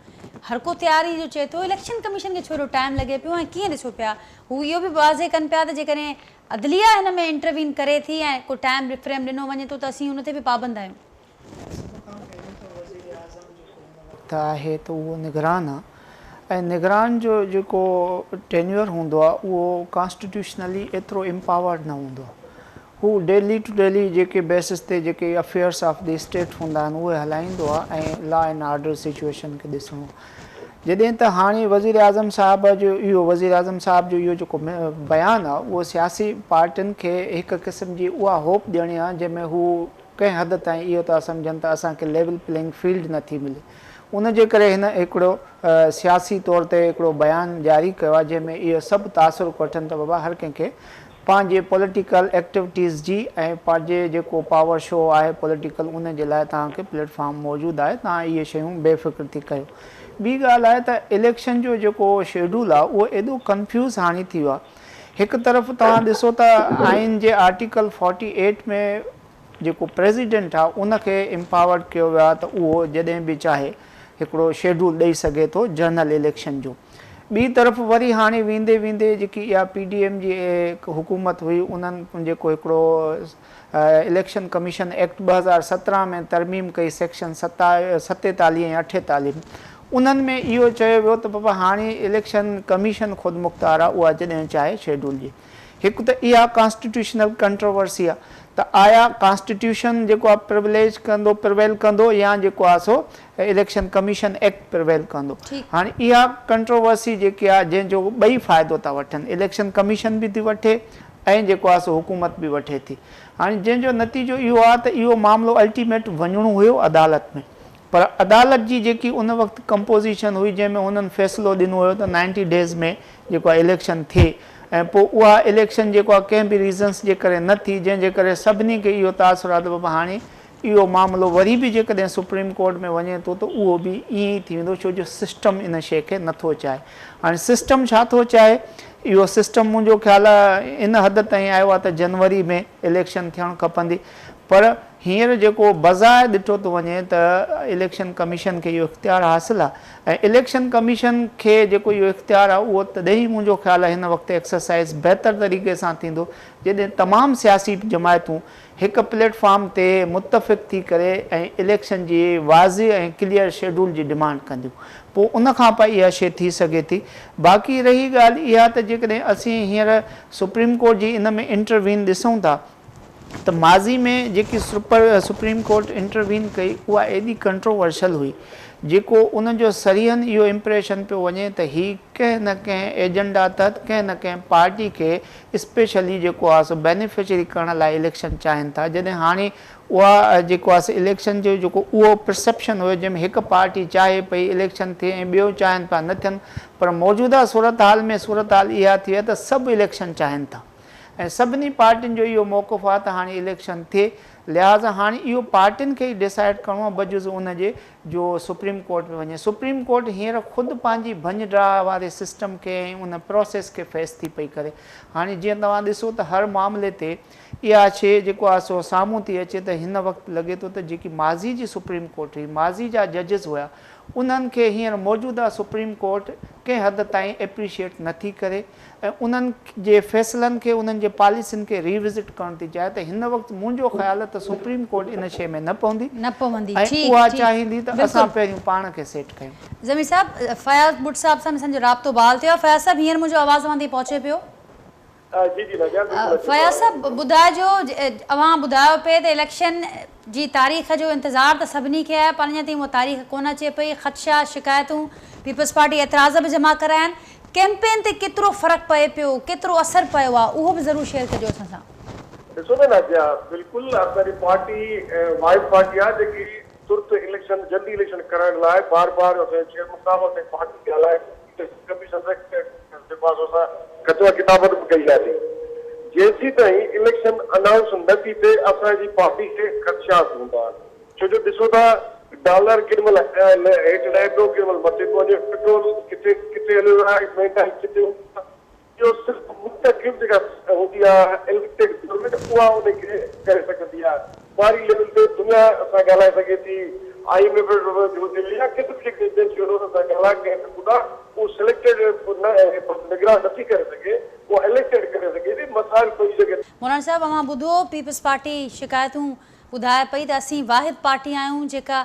हर को तयारी जो चए थो, इलेक्शन कमीशन खे छो टाइम लॻे पियो ऐं कीअं ॾिसो पिया? हू इहो बि वाज़े कनि पिया त जेकॾहिं अदलिया हिन में इंटरवीन करे थी ऐं को टाइम फ्रेम ॾिनो वञे थो त असीं उन ते बि पाबंद आहियूं। त आहे त उहो निगरान आहे ऐं निगरान जो जेको टेन्योर हूंदो आहे उहो कॉन्स्टिट्यूशनली एतिरो एम्पावर्ड न हूंदो आहे। हू डेली टू डेली जेके बेसिस ते जेके अफेयर्स ऑफ द स्टेट हूंदा आहिनि उहे हलाईंदो आहे ऐं लॉ एंड ऑर्डर सिचुएशन खे ॾिसणो। जॾहिं त हाणे वज़ीर आज़म साहिब जो इहो जेको बयानु आहे उहो सियासी पार्टियुनि खे हिकु क़िस्म जी उहा होप ॾियणी आहे जंहिंमें हू कंहिं हद ताईं इहो था सम्झनि त असांखे लेवल प्लेइंग फील्ड नथी मिले। उन जे करे हिन हिकिड़ो सियासी तौर ते हिकिड़ो बयानु जारी कयो आहे जंहिंमें इहो सभु तासुर वठनि त बाबा हर कंहिंखे पंहिंजे पॉलिटिकल एक्टिविटीज़ जी ऐं पंहिंजे जेको पावर शो आहे पॉलिटिकल उन जे लाइ तव्हांखे प्लेटफॉर्म मौजूदु आहे, तव्हां इहे शयूं बेफ़िक्र थी कयो। ॿी ॻाल्हि आहे त इलेक्शन जो जेको शेड्यूल आहे उहो एॾो कंफ्यूज़ हाणे थी वियो आहे। हिकु तरफ़ तव्हां ॾिसो त आइन जे आर्टिकल 48 में जेको प्रेसिडेंट आहे उनखे एम्पावर्ड कयो वियो आहे त उहो जॾहिं बि चाहे हिकिड़ो शेड्यूल ॾेई सघे थो जनरल इलेक्शन जो। ॿी तरफ़ वरी हाणे वेंदे वेंदे जेकी इहा PDM जी हुकूमत हुई उन्हनि जेको हिकिड़ो इलेक्शन कमीशन एक्ट 2017 में तरमीम कई सेक्शन 47 ऐं 48 उन्हनि में इहो चयो वियो त बाबा हाणे इलेक्शन कमीशन ख़ुदि मुख़्तार आहे, उहा जॾहिं चाहे शेड्यूल जी। हिकु त इहा कॉन्स्टिट्यूशनल कंट्रोवर्सी आहे त आया कॉन्स्टिट्यूशन जेको आहे प्रिवेल कंदो या जेको आहे सो इलेक्शन कमीशन एक्ट प्रिवेल कंदो। हाणे इहा कंट्रोवर्सी जेकी आहे जंहिंजो ॿई फ़ाइदो था वठनि, इलेक्शन कमीशन बि थी वठे ऐं जेको आहे सो हुकूमत बि वठे थी। हाणे जंहिंजो नतीजो इहो आहे त इहो मामिलो अल्टीमेट वञिणो हुयो अदालत में, पर अदालत जी जेकी उन वक़्तु कंपोज़िशन हुई जंहिंमें हुननि फ़ैसिलो ॾिनो हुयो त 90 डेज़ में जेको आहे इलेक्शन थिए ऐं पोइ उहा इलेक्शन जेको आहे कंहिं बि रीज़न्स जे करे न थी, जंहिंजे करे सभिनी खे इहो तासुर आहे त बाबा हाणे इहो मामिलो वरी बि जेकॾहिं सुप्रीम कोर्ट में वञे थो त उहो बि ईअं ई थी वेंदो, छो जो सिस्टम इन शइ खे नथो चाहे। हाणे सिस्टम छा थो चाहे? इहो सिस्टम मुंहिंजो ख़्यालु आहे इन हद ताईं आयो आहे त जनवरी में इलेक्शन थियणु खपंदी, पर हींअर जेको बज़ारि ॾिठो थो वञे त इलेक्शन कमीशन खे इहो इख्तियार हासिलु आहे ऐं इलेक्शन कमीशन खे जेको इहो इख्तियार आहे उहो तॾहिं मुंहिंजो ख़्यालु आहे हिन वक़्तु एक्सरसाइज़ बहितर तरीक़े सां थींदो जॾहिं तमामु सियासी जमायतूं हिकु प्लेटफॉर्म ते मुतफ़िक़ थी करे ऐं इलेक्शन जी वाज़े ऐं क्लियर शेड्यूल जी डिमांड कंदियूं, पोइ उन खां पोइ इहा शइ थी सघे थी। बाक़ी रही ॻाल्हि इहा त जेकॾहिं असीं हींअर सुप्रीम कोर्ट जी इन में इंटरवीन ॾिसूं था त माज़ी में जेकी सुप्रीम कोर्ट इंटरवीन कई उहा एॾी कंट्रोवर्शियल हुई जेको उनजो सरियनि इहो इम्प्रेशन पियो वञे त ही कंहिं न कंहिं एजेंडा तहत कंहिं न कंहिं पार्टी खे स्पेशली जेको आहे सो बेनिफिशरी करण लाइ इलेक्शन चाहिनि था, जॾहिं हाणे उहा जेको आहे इलेक्शन जो जेको उहो परसेप्शन हुयो जंहिंमें हिकु पार्टी चाहे पई इलेक्शन थिए ऐं ॿियो चाहिनि पिया न थियनि, पर मौजूदा सूरत हाल में सूरत हाल इहा थी आहे त सभु इलेक्शन चाहिनि था ऐं सभिनी पार्टियुनि जो इहो मौक़िफ़ आहे त हाणे इलेक्शन थिए, लिहाज़ा हाणे इहो पार्टियुनि खे ई डिसाइड करिणो आहे बजुज़ उनजे जो सुप्रीम कोर्ट में वञे। सुप्रीम कोर्ट हींअर ख़ुदि पंहिंजी भंज ड्राह वारे सिस्टम खे ऐं उन प्रोसेस खे फेस थी पई करे। हाणे जीअं तव्हां ॾिसो त हर मामले ते इहा शइ जेको आहे सो साम्हूं थी अचे त हिन वक़्तु लॻे थो त जेकी माज़ी जी सुप्रीम कोर्ट हुई, माज़ी जा जजिस हुआ, उन्हनि खे हींअर मौजूदा सुप्रीम कोर्ट कंहिं हद ताईं एप्रिशिएट नथी करे ऐं उन्हनि जे फ़ैसिलनि खे, उन्हनि जे पॉलिसियुनि खे रिविज़िट करणु थी चाहे। त हिन वक़्तु मुंहिंजो ख़्यालु आहे त सुप्रीम कोर्ट इन शइ में न पवंदी ऐं उहा चाहींदी त असां पहिरियों पाण खे सेट कयूं। ज़मीर साहब, फयाज़ बुट साहब सां असांजो राब्तो बहाल थियो आहे। फयाज़ साहब, हींअर मुंहिंजो आवाज़ तव्हां ताईं पहुचे पियो? जी जी नाज़िया, फयाज़ साहब ॿुधाइजो, अवां ॿुधायो पिए त इलेक्शन जी तारीख़ जो इंतज़ारु त सभिनी खे आहे, पर अञा ताईं उहा तारीख़ कोन अचे पई। ख़दशा, शिकायतूं, पीपल्स पार्टी एतिराज़ बि जमा कराया आहिनि। कैंपेन ते केतिरो फ़र्क़ु पए पियो, केतिरो असरु पियो आहे, उहो बि ज़रूरु शेयर कजो असां सां। ॾिसो न नाज़िया, बिल्कुलु असांजी पार्टी वाहिद पार्टी आहे जेकी तुर्त इलेक्शन, जल्दी इलेक्शन कराइण लाइ बार बार चेयरमैन साहब असांजी पार्टी ॻाल्हाए कमीशन जे पास असां कचवा किताबत बि कई आहे। जेसीं ताईं इलेक्शन अनाउंस न थी थिए असांजी पार्टी खे ख़दशात हूंदा आहिनि। छो जो ॾिसो था डॉलर केॾीमहिल हेठि लहे पियो, केॾीमहिल मथे थो वञे, पेट्रोल किथे किथे हलियो आहे, महांगाई किथे, इहो सिर्फ़ु मुंतखिब जेका हूंदी आहे इलेक्टेड गवर्नमेंट उहा उनखे करे सघंदी आहे। बारी लेवल ते दुनिया असां ॻाल्हाए सघे थी, IMF या किथे बि जेके एजेंसियूं असां ॻाल्हाए कंहिं सघूं था, उहो सिलेक्टेड निगरान नथी करे सघे, उहा इलेक्टेड करे सघे थी, मसाइल पेई सघे। मौलाना साहब, अवां ॿुधो पीपल्स पार्टी शिकायतूं ॿुधाए पई त असीं वाहिद पार्टी आहियूं जेका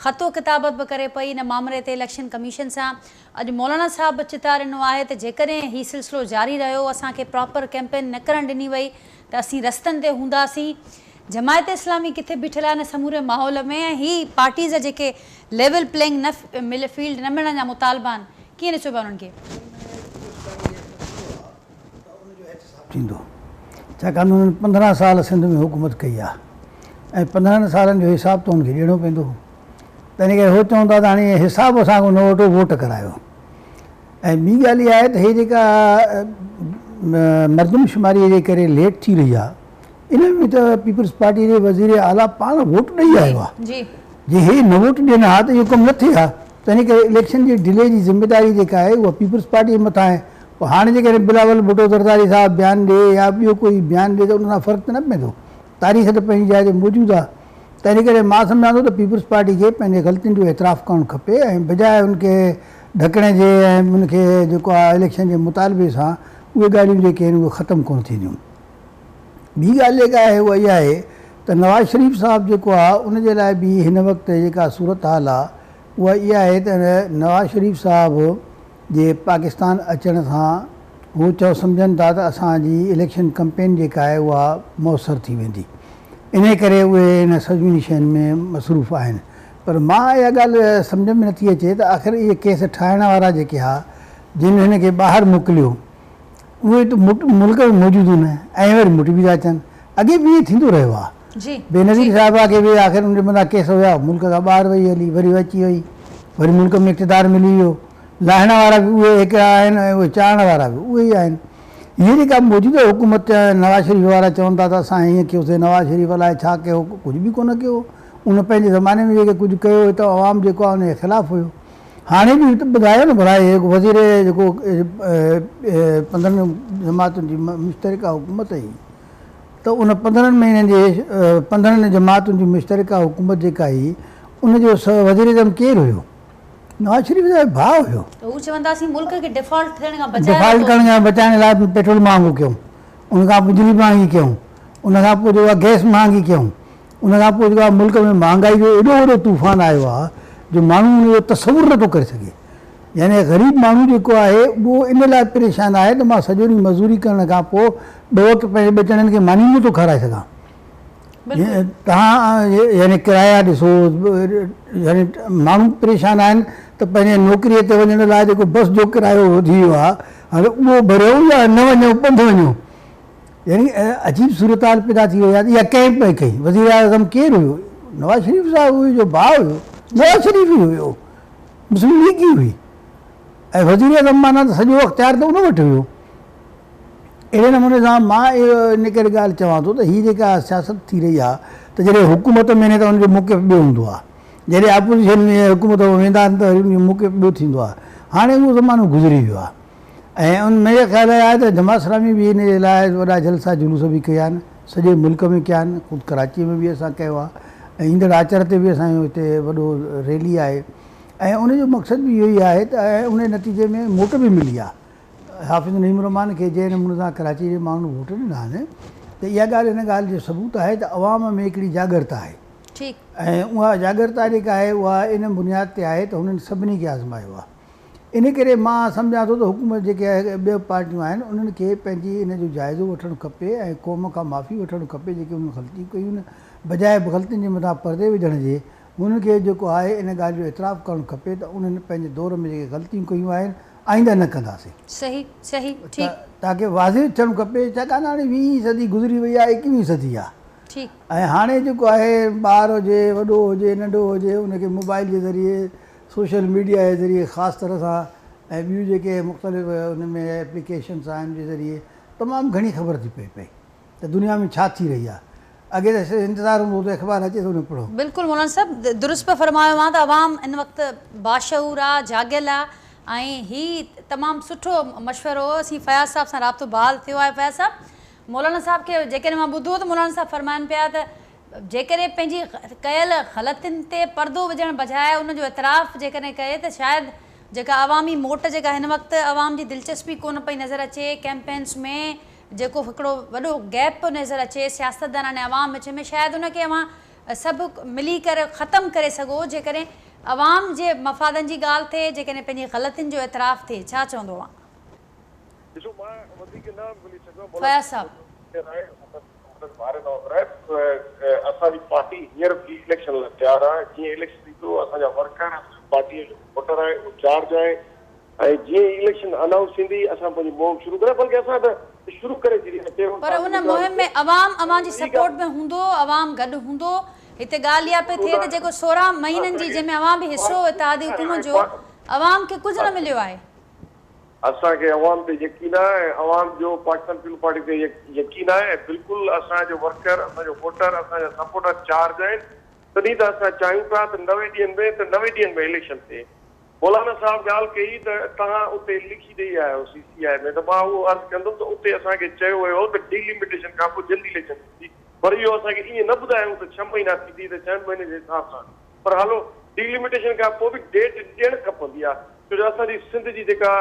ख़तो किताबत बि करे पई इन मामले ते इलेक्शन कमीशन सां। अॼु मौलाना साहब बि चिता ॾिनो आहे त जेकॾहिं हीउ सिलसिलो जारी रहियो, असांखे प्रॉपर कैंपेन न करणु ॾिनी वई त असीं रस्तनि ते हूंदासीं। जमायत इस्लामी किथे बीठल आहे न समूरे माहौल में, ऐं ही पार्टीज़ जेके लेवल प्लेइंग न फील्ड न मिलण जा मुतालबा आहिनि, कीअं ॾिसो पिया उन्हनि खे? थींदो छाकाणि उन्हनि 15 साल सिंध में हुकूमत कई आहे ऐं 15 सालनि जो हिसाब त हुनखे ॾियणो पवंदो। त इन करे उहो चवंदा त हाणे हिसाब असांखां न वठो, वोट करायो। ऐं ॿी ॻाल्हि इहा आहे त हीअ जेका मर्दमशुमारीअ जे करे लेट थी रही आहे, इन में त पीपल्स पार्टी जे वज़ीर आला पाण वोट ॾेई आयो आहे। जे हे न वोट ॾियनि हा त इहो कमु न थिए हा। त इन करे इलेक्शन जे डिले जी ज़िमेदारी जेका आहे उहा पीपल्स पार्टी जे मथां आहे। पोइ हाणे जेकॾहिं बिलावल भुट्टो ज़रदारी साहिबु बयानु ॾिए या ॿियो कोई बयानु ॾिए त उन सां फ़र्क़ु त न पवंदो, तारीख़ त पंहिंजी जाइ ते मौजूदु आहे। त इन करे मां सम्झां थो त पीपल्स पार्टी खे पंहिंजे ग़लतियुनि जो एतिराफ़ु करणु खपे ऐं बजाए उनखे ढकण जे ऐं उनखे जेको आहे इलेक्शन जे मुतालबे सां उहे ॻाल्हियूं जेके आहिनि उहे ख़तमु कोन थींदियूं। ॿी ॻाल्हि जेका आहे उहा इहा आहे त नवाज़ शरीफ़ साहिबु जेको आहे उनजे लाइ बि हिन वक़्तु जेका सूरत हाल आहे उहा इहा आहे त नवाज़ शरीफ़ साहिबु जे पाकिस्तान अचण सां हू सम्झनि था त असांजी इलेक्शन कैंपेन जेका आहे उहा मुयसरु थी वेंदी, इन करे उहे इन सभिनी शयुनि में मसरूफ़ आहिनि। पर मां इहा ॻाल्हि सम्झ में नथी अचे त आख़िर इहे केस ठाहिण वारा जेके हा जिन हिन खे ॿाहिरि मोकिलियो उहे त मुल्क में मौजूदु आहिनि ऐं वरी मुटी बि था अचनि। अॻे बि इहे थींदो रहियो आहे। बेनज़ीर साहिबा खे बि आख़िर उनजे मथां केस हुया, मुल्क खां ॿाहिरि वई हली, वरी अची वई, वरी मुल्क में इक़्तिदार मिली वियो। लाहिण वारा बि उहे हिकिड़ा आहिनि ऐं उहे चाढ़ण वारा बि उहे ई आहिनि। हीअ जेका मौजूदा हुकूमत नवाज़ शरीफ़ वारा चवनि था त असां हीअं कयोसीं, नवाज़ शरीफ़ अलाए छा कयो, कुझु बि कोन कयो। उन पंहिंजे ज़माने में जेके कुझु कयो त अवाम जेको आहे उनजे ख़िलाफ़ु हुयो। हाणे बि त ॿुधायो न भला वज़ीर जेको 15 जमातुनि जी मुश्तरिका हुकूमत हुई त उन 15 महीननि जे 15 जमातुनि जी मुश्तरिका हुकूमत जेका हुई उनजो वज़ीर अज़म केरु हुयो? नवाज़ शरीफ़ जो भाउ हुयो। डिफॉल्ट करण खां बचाइण लाइ पेट्रोल महांगो कयूं, उनखां बिजली महांगी कयूं, उनखां पोइ जेको आहे गैस महांगी कयूं, उनखां पोइ जेको आहे मुल्क में महांगाई जो एॾो वॾो तूफ़ान आयो आहे जो माण्हू उनजो तसवुरु नथो करे सघे। यानी ग़रीब माण्हू जेको आहे उहो इन लाइ परेशान आहे त मां सॼो ॾींहुं मज़ूरी करण खां पोइ ॿ वक़्तु पंहिंजे ॿ ॼणनि खे मानी नथो खाराए सघां। तव्हां यानी किराया ॾिसो, यानी माण्हू परेशान आहिनि त पंहिंजे नौकिरीअ ते वञण लाइ जेको बस जो किरायो थी वियो आहे हाणे उहो भरियो या न वञो पंधु वञो, यानी अजीब सूरत हाल पैदा थी वई आहे। इहा कंहिं पई कई? वज़ीर आज़म केरु हुयो? नवाज़ शरीफ़ साहिबु जो भाउ हुयो, नवाज़ शरीफ़ ई हुयो, मुस्लिम लीग ई हुई ऐं वज़ीर आज़म माना त सॼो अख़्तियार त उन वटि हुयो। अहिड़े नमूने सां मां इहो इन करे ॻाल्हि चवां थो त हीअ जेका सियासत थी रही आहे त जॾहिं हुकूमत में त हुनजो मौक़िफ़ ॿियो हूंदो आहे, जॾहिं अपोज़िशन में हुकूमत वेंदा आहिनि त उनजो मौक़िफ़ ॿियो थींदो आहे। हाणे उहो ज़मानो गुज़री वियो आहे ऐं उन मुंहिंजे ख़्याल आहे त जमात इस्लामी बि इन जे लाइ वॾा जलसा जुलूस बि कया आहिनि। सॼे मुल्क में कया आहिनि, ख़ुदि कराची में बि असां कयो आहे ऐं ईंदड़ आचर ते बि असांजो हिते वॾो रैली आहे ऐं उनजो मक़सदु बि इहो ई आहे त उन नतीजे में मोट बि मिली आहे। हाफ़िज़ नईम रहमान खे जंहिं नमूने सां कराची जे माण्हू वोट ॾिना आहिनि त इहा ॻाल्हि हिन ॻाल्हि जो सबूत आहे त अवाम में हिकिड़ी जागरता आहे ऐं उहा जागरता जेका आहे उहा इन बुनियाद ते आहे त हुननि सभिनी खे आज़मायो आहे। इन करे मां सम्झां थो त हुकूमत जेके आहे ॿियो पार्टियूं आहिनि उन्हनि खे पंहिंजी इन जो जाइज़ो वठणु खपे ऐं क़ौम खां माफ़ी वठणु खपे जेके उन्हनि ग़लतियूं कयूं आहिनि, बजाए ग़लतियुनि जे मथां परदे विझण जे उन्हनि खे जेको आहे इन ॻाल्हि जो एतिराफ़ु करणु खपे त उन्हनि पंहिंजे दौर में जेके ग़लतियूं कयूं आहिनि आईंदा न कंदासीं। सही सही ठीक ताकी वाज़िब थियणु खपे, छाकाणि हाणे 20 सदी गुज़री वई आहे, 21वीं सदी आहे ऐं हाणे जेको आहे ॿार हुजे वॾो हुजे नंढो हुजे उनखे मोबाइल जे ज़रिए सोशल मीडिया जे ज़रिए ख़ासि तरह सां ऐं ॿियूं जेके मुख़्तलिफ़ हुन में एप्लीकेशन्स आहिनि जे ज़रिए तमामु घणी ख़बर थी पए त दुनिया में छा थी रही आहे। अॻे त इंतज़ारु हूंदो त अख़बार अचे थो उन पढ़ो। बिल्कुलु मौलाना साहब दुरुस्त पे फरमायो आहे त अवाम इन वक़्तु बाशऊर आहे, जाॻियल आहे ऐं हीउ तमामु सुठो मशवरो हो। असीं फयाज़ साहब सां राब्तो बहाल थियो आहे। फयाज़ साहब, मौलाना साहब खे जेकॾहिं मां ॿुधो त मौलाना साहब फरमाइनि पिया त जेकॾहिं पंहिंजी कयल ग़लतियुनि ते परदो विझण बजाए उनजो एतिराफ़ जेकॾहिं कए त शायदि जेका अवामी मोट जेका हिन वक़्तु अवाम जी दिलचस्पी कोन पई नज़र अचे कैंपेन्स में, जेको हिकिड़ो वॾो गैप पियो नज़र अचे सियासतदान ऐं अवाम विच में, शायदि उनखे अवां सभु मिली करे ख़तमु करे सघो जेकॾहिं अवाम जे मफ़ादनि जी ॻाल्हि थिए, जेकॾहिं पंहिंजी ग़लतियुनि जो एतिराफ़ थिए। छा चवंदो आहे फयाज़ साहब? असांजी पार्टी हींअर बि इलेक्शन लाइ तयारु आहे। जीअं इलेक्शन थींदो असांजा वर्कर पार्टीअ जो वोटर आहे उहो चार्ज आहे ऐं जीअं इलेक्शन अनाउंस थींदी असां पंहिंजी मुहिम शुरू करे, बल्कि असां त शुरू करे छॾी। पर उन मुहिम में अवाम जी सपोर्ट में हूंदो, अवाम गॾु हूंदो। हिते ॻाल्हि इहा पई थिए त जेको 16 महीननि जी जंहिंमें अवाम बि हिसो इत्तेहादी हुकूमत जो, अवाम खे कुझु न मिलियो आहे। असांखे अवाम ते यकीन आहे, अवाम जो पाकिस्तान पीपल्स पार्टी ते यकीन आहे। बिल्कुलु असांजो वर्कर, असांजो वोटर, असांजा सपोर्टर चार्ज आहिनि। तॾहिं त असां चाहियूं पिया त 90 ॾींहंनि में इलेक्शन थिए। मौलाना साहब ॻाल्हि कई त तव्हां उते लिखी ॾेई आहियो CCI में, त मां उहो अर्ज़ु कंदुमि त उते असांखे चयो वियो त डिलिमिटेशन खां पोइ जल्दी इलेक्शन थींदी, पर इहो असांखे ईअं न ॿुधायूं त 6 महीना थींदी त 6 महीने जे हिसाब सां। पर हलो डिलिमिटेशन खां पोइ बि डेट ॾियणु खपंदी आहे, छो जो असांजी सिंध जी जेका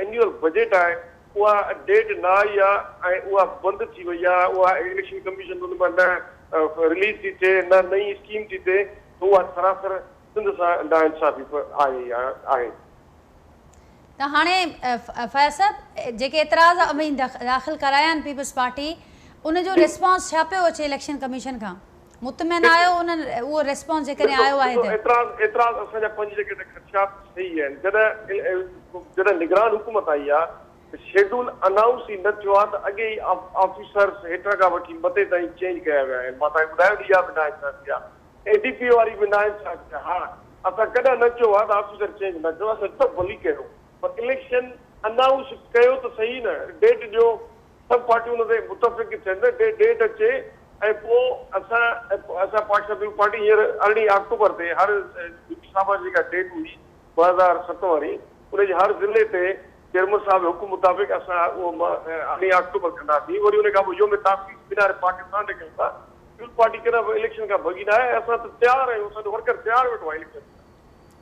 एन्यूअल बजट आहे उहा डेट न आई आहे ऐं उहा बंदि थी वई आहे। उहा इलेक्शन कमीशन उन में न रिलीज़ थी थिए, न नई स्कीम थी थिए, त उहा सरासर सिंध सां नाइंसाफ़ी आहे। त हाणे फयाज़ साहब जेके एतिराज़ दाख़िल कराया आहिनि पीपल्स पार्टी, उनजो रिस्पॉन्स छा पियो अचे इलेक्शन कमीशन खां? मुतमिन आयो उन्हनि उहो रिस्पॉन्स जेकॾहिं आयो आहे? एतिराज़ असांजा 5 जेके ख़दशात सही आहिनि। जॾहिं निगरान हुकूमत आई आहे शेड्यूल अनाउंस ई न थियो आहे त अॻे ई ऑफिसर्स हेठां खां वठी मथे ताईं चेंज कया विया आहिनि। मां तव्हांखे ॿुधायो इहा बि नाइंसाफ़ी आहे। ADP वारी बि नाइंसाफ़ी आहे। हा, असां कॾहिं न चयो आहे त ऑफिसर चेंज न कयो, असां सभु भली कयो, पर इलेक्शन अनाउंस कयो त सही न, डेट ॾियो, सभु पार्टियूं हुन ते मुतफ़िक़ थियनि, डेट अचे ऐं पोइ असां पाकिस्तान पीपल्स पार्टी हींअर 18 अक्टूबर ते हर साहब जेका डेट हुई 2007 वारी, उनजे हर ज़िले ते चेयरमैन साहब जे हुकुम मुताबिक़ असां उहो 18 अक्टूबर कंदासीं। वरी उन खां पोइ योम तासीस मीनार पाकिस्तान ते कयूं था। पीपल्स पार्टी कॾहिं इलेक्शन खां भॻी न आहे, असां त तयारु आहियूं, असांजो वर्कर तयारु वेठो आहे इलेक्शन।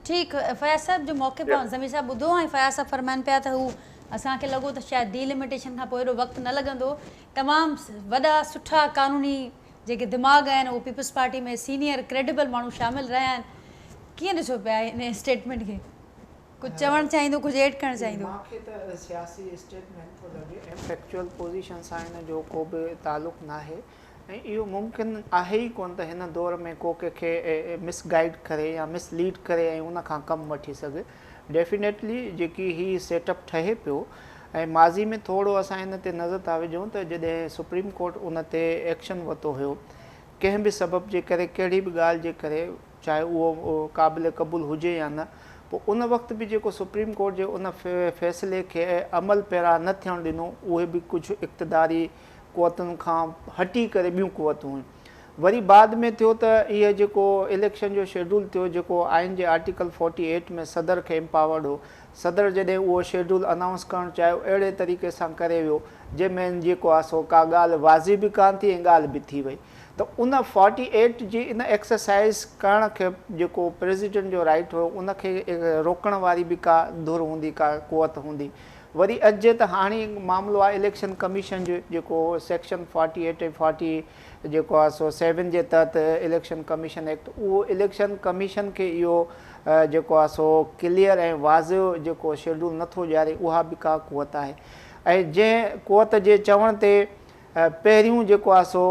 ठीकु, फयाज़ साहब जो मौक़े पर ज़मीर साहब ॿुधो ऐं फयाज़ साहब फरमाइनि पिया त हू असांखे लॻो त शायदि डिलिमिटेशन खां पोइ एॾो वक़्तु न लॻंदो। तमामु वॾा सुठा कानूनी जेके दिमाग़ आहिनि उहे पीपल्स पार्टी में सीनियर क्रेडिबल माण्हू शामिल रहिया आहिनि। कीअं ॾिसो पिया हिन स्टेटमेंट खे? कुझु चवणु चाहींदो, कुझु एड करणु चाहींदो? मूंखे त सियासी स्टेटमेंट थो लॻे ऐं फैक्चुअल पोज़ीशन सां हिन जो को बि तालुक़ु न आहे ऐं इहो मुमकिन आहे ई कोन त हिन दौर में को कंहिंखे मिसगाइड करे या मिसलीड करे ऐं उन खां कमु वठी सघे। डेफिनेटली जेकी हीअ सेटअप ठहे पियो ऐं माज़ी में थोरो असां हिन ते नज़र था विझूं त जॾहिं सुप्रीम कोर्ट उन ते एक्शन वरितो हुयो कंहिं बि सबब जे करे, कहिड़ी बि ॻाल्हि जे करे, चाहे उहो क़ाबिल क़बूल हुजे या न, पोइ उन वक़्तु बि जेको सुप्रीम कोर्ट जे उन फ़ैसिले खे अमल पहिरां न थियणु ॾिनो, उहे बि कुझु इक़्तिदारी क़ुवतुनि खां हटी करे ॿियूं क़ुवतूं हुयूं। वरी बाद में थियो त इहे जेको इलेक्शन जो शेड्यूल थियो जेको आइन जे आर्टिकल 48 में सदर खे एम्पावर्ड हो, सदर जॾहिं उहो शेड्यूल अनाउंस करणु चाहियो अहिड़े तरीक़े सां करे वियो जंहिंमें जेको आहे सो का ॻाल्हि वाज़िब बि कान थी ऐं ॻाल्हि बि थी वई। त उन 48 जी इन एक्सरसाइज़ करण खे जेको प्रेसिडेंट जो राइट हो उनखे रोकण वारी बि का धुर हूंदी, का क़ुवत हूंदी। वरी अॼु त हाणे मामिलो आहे इलेक्शन कमीशन जो जेको सेक्शन 48 ऐं 40 जेको आहे सो 7 जे तहत इलेक्शन कमीशन एक्ट, उहो इलेक्शन कमीशन खे इहो जेको आहे सो क्लियर ऐं वाज़िब जेको शेड्यूल नथो ॾियारे, उहा बि का क़ुवत आहे। ऐं जंहिं क़ुवत जे चवण ते पहिरियों जेको आहे सो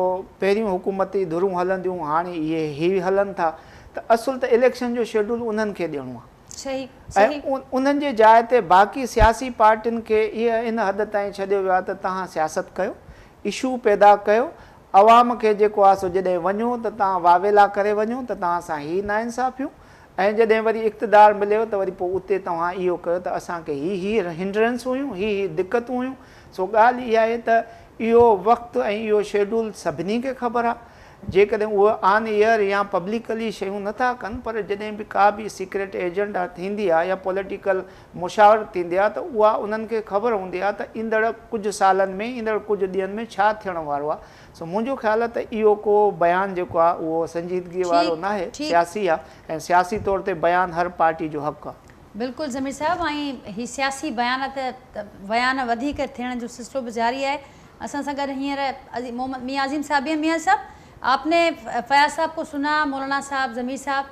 पहिरियों हुकूमती धुरूं हलंदियूं, हाणे इहे हलनि था, त असुल त इलेक्शन जो शेड्यूल उन्हनि खे ॾियणो आहे। ऐं उन्हनि जे जाइ ते बाक़ी सियासी पार्टियुनि खे इहा इन हद ताईं छॾियो वियो आहे त तव्हां सियासत कयो, इशू पैदा कयो, अवाम खे जेको आहे सो जॾहिं वञो त तव्हां वावेला करे वञो त तव्हां सां हीअ नाइंसाफ़ियूं, ऐं जॾहिं वरी इक़्तिदार मिलियो त वरी पोइ उते तव्हां इहो कयो त असांखे हीअ हिंड्रेंस हुयूं, हीअ दिक़तूं हुयूं। सो ॻाल्हि इहा आहे त इहो वक़्तु ऐं इहो शेड्यूल सभिनी खे ख़बर आहे। जेकॾहिं उहे ऑन ईयर या पब्लिकली शयूं नथा कनि, पर जॾहिं बि का बि सीक्रेट एजेंडा थींदी आहे या पॉलिटिकल मुशावरत थींदी आहे त उहा उन्हनि खे ख़बर हूंदी आहे त ईंदड़ कुझु सालनि में, ईंदड़ कुझु ॾींहंनि में छा थियण वारो आहे। सो मुंहिंजो ख़्यालु आहे त इहो को बयानु जेको आहे उहो संजीदगी वारो न आहे, सियासी आहे, ऐं सियासी तौर ते बयानु हर पार्टी जो हक़ आहे। बिल्कुलु ज़मीर साहब, ऐं ही सियासी बयान वधीक थियण जो सिलसिलो बि जारी आहे। असां सां गॾु हींअर मोहम्मद मियां अज़ीम साहब हैं। मियां साहब, आपने फयाज साहब को सुना, मौलाना साहब, ज़मीर साहब,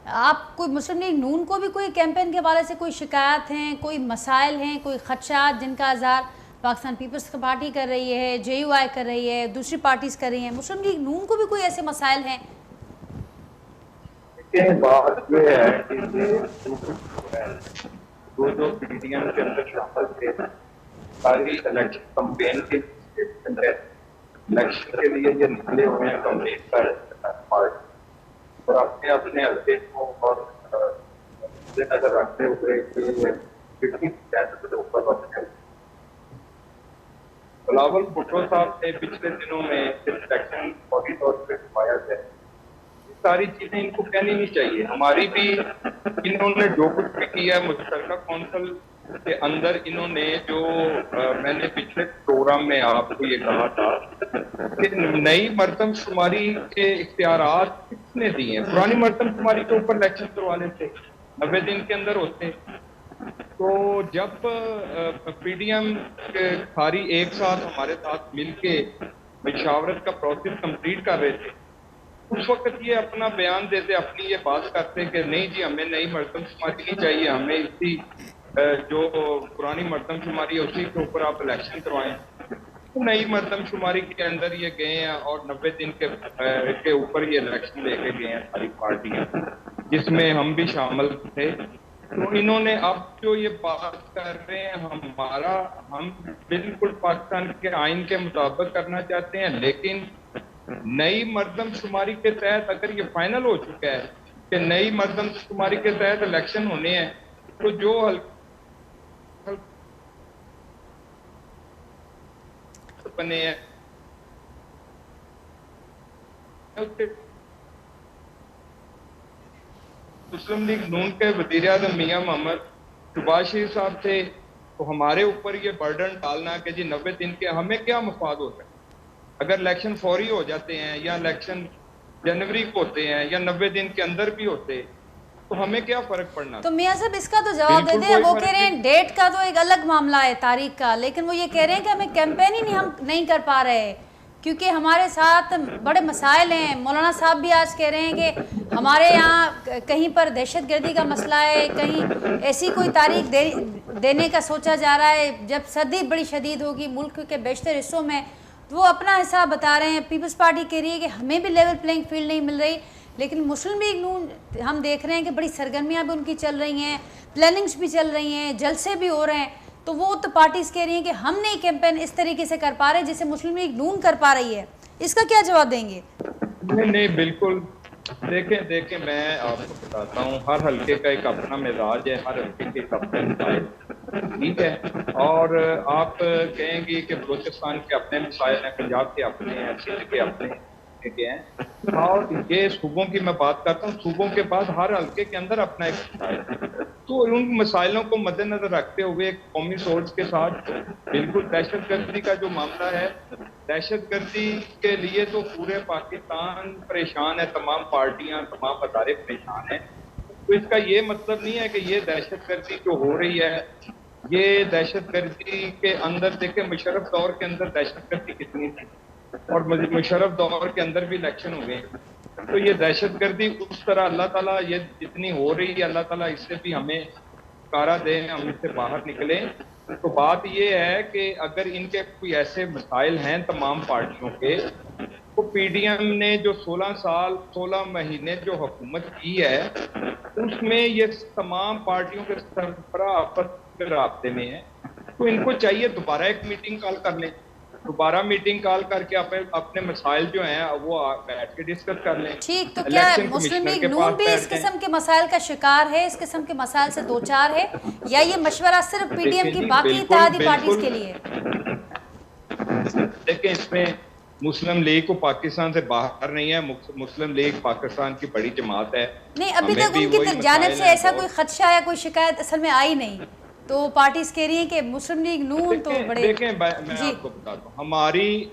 आप कोई मुस्लिम लीग नून को भी कोई कैंपेन के हवाले से कोई शिकायत हैं, कोई मसाइल हैं, कोई खदशात जिनका इज़हार पाकिस्तान पीपल्स पार्टी कर रही है, JUI कर रही है, दूसरी पार्टीज कर रही हैं, मुस्लिम लीग नून को भी कोई ऐसे मसाइल हैं? बात ये है कि जो पीडीएम के अंदर शामिल थे, सारी इलेक्शन कंपेन के इलेक्शन के लिए ये निकले हुए हैं कंपेन कर और अपने अपने हल्के को और नजर रखते हुए बिलावल भुट्टो साहब ने पिछले दिनों में इलेक्शन बॉडी तौर पर घुमाया है। सारी चीजें इनको कहनी नहीं चाहिए। हमारी भी इन्होंने जो कुछ भी किया है मुश्तरका कौंसिल के अंदर, इन्होंने जो मैंने पिछले प्रोग्राम में आपको ये कहा था कि नई मरदमशुमारी के इख्तियारात किसने दिए हैं। पुरानी मरदमशुमारी के ऊपर इलेक्शन करवाने थे, 90 दिन के अंदर होते। तो जब पीडीएम के सारी एक साथ हमारे साथ मिलके मशावरत का प्रोसेस कंप्लीट कर रहे थे, उस वक्त ये अपना बयान देते, अपनी ये बात करते कि नहीं जी हमें नई मरदमशुमारी नहीं चाहिए, हमें इसी जो पुरानी मरदमशुमारी है उसी के ऊपर आप इलेक्शन करवाएं। तो नई मरदमशुमारी के अंदर ये गए हैं और 90 दिन के ऊपर ये इलेक्शन लेके गए हैं सारी पार्टियां, जिसमें हम भी शामिल थे। तो इन्होंने अब जो ये बात कर रहे हैं हम बिल्कुल पाकिस्तान के आइन के मुताबिक करना चाहते हैं, लेकिन नई मरदमशुमारी के तहत अगर ये फाइनल हो चुका है कि नई मरदमशुमारी के तहत इलेक्शन होने हैं, तो जो बने हैं मुस्लिम लीग नून के वज़ीर आज़म मियां मोहम्मद शहबाज शरीफ साहब थे, तो हमारे ऊपर ये बर्डन डालना कि जी 90 दिन के हमें क्या मफाद होता है। अगर इलेक्शन फौरी हो जाते हैं या इलेक्शन जनवरी को होते हैं या 90 दिन के अंदर भी होते, तो हमें क्या फर्क पड़ना। तो मियां साहब इसका तो जवाब दे दें। वो कह रहे हैं डेट का तो एक अलग मामला है, तारीख का, लेकिन वो ये कह रहे हैं कि हमें कैंपेन ही हम नहीं कर पा रहे क्योंकि हमारे साथ बड़े मसाइल हैं। मौलाना साहब भी आज कह रहे हैं कि हमारे यहाँ कहीं पर दहशतगर्दी का मसला है, कहीं ऐसी कोई तारीख देने का सोचा जा रहा है जब सर्दी बड़ी शदीद होगी मुल्क के बेशतर हिस्सों में। तो वो अपना हिसाब बता रहे हैं। पीपल्स पार्टी कह रही है कि हमें भी लेवल प्लेइंग फील्ड नहीं मिल रही, लेकिन मुस्लिम लीग नून हम देख रहे हैं कि बड़ी सरगर्मियाँ भी उनकी चल रही हैं, प्लानिंग्स भी चल रही हैं, जलसे भी हो रहे हैं। तो वो तो पार्टीज़ कह रही हैं कि हम नहीं कैंपेन इस तरीके से कर पा रहे जैसे मुस्लिम लीग नून कर पा रही है। इसका क्या जवाब देंगे? नहीं बिल्कुल, देखें मैं आपको बताता हूँ, हर हल्के का एक अपना मिजाज है, हर हल्के के एक अपने मिसाइल, ठीक है। और आप कहेंगे कि बलूचिस्तान के अपने मिसाइल हैं, पंजाब के अपने हैं, सिंध के अपने हैं, हल्के के हैं, और ये सूबों की मैं बात करता हूँ, सूबों के बाद हर हल्के के अंदर अपना एक मसाइल है। तो उन मसाइलों को मद्देनजर रखते हुए एक कौमी सोच के साथ बिल्कुल दहशतगर्दी का जो मामला है, दहशतगर्दी के लिए तो पूरे पाकिस्तान परेशान है, तमाम पार्टियां, तमाम अदारे परेशान हैं। तो इसका ये मतलब नहीं है कि ये दहशतगर्दी जो हो रही है, ये दहशतगर्दी के अंदर देखे मुशर्रफ दौर के अंदर दहशतगर्दी कितनी थी, और मुशर्रफ दौर के अंदर भी इलेक्शन हुए। तो ये दहशतगर्दी उस तरह अल्लाह ताला ये जितनी हो रही है, अल्लाह ताला इससे भी हमें छुटकारा दें, हम इससे बाहर निकले। तो बात ये है कि अगर इनके कोई ऐसे मसाइल हैं तमाम पार्टियों के, तो पीडीएम ने जो 16 महीने जो हुकूमत की है, उसमें ये तमाम पार्टियों के सरबराह आपस में राब्ते में है। तो इनको चाहिए दोबारा एक मीटिंग कॉल कर लें, दोबारा मीटिंग कॉल करके अपने मसाइल जो हैं वो बैठ के डिस्कस कर लें। ठीक, तो क्या मुस्लिम लीग नून भी इस किस्म के मसाइल का शिकार है, इस किस्म के मसाइल से दो चार है, या ये मशवरा सिर्फ पीडीएम की बाकी इत्तेहादी पार्टीज के लिए? देखिए, इसमें मुस्लिम लीग को पाकिस्तान से बाहर नहीं है, मुस्लिम लीग पाकिस्तान की बड़ी जमात है। नहीं, अभी तक उनकी जानिब से ऐसा कोई खदशा या कोई शिकायत असल में आई नहीं, तो पार्टीज कह रही हैं कि मुस्लिम लीग नून तो बड़े। देखें, मैं आपको बताता हूँ,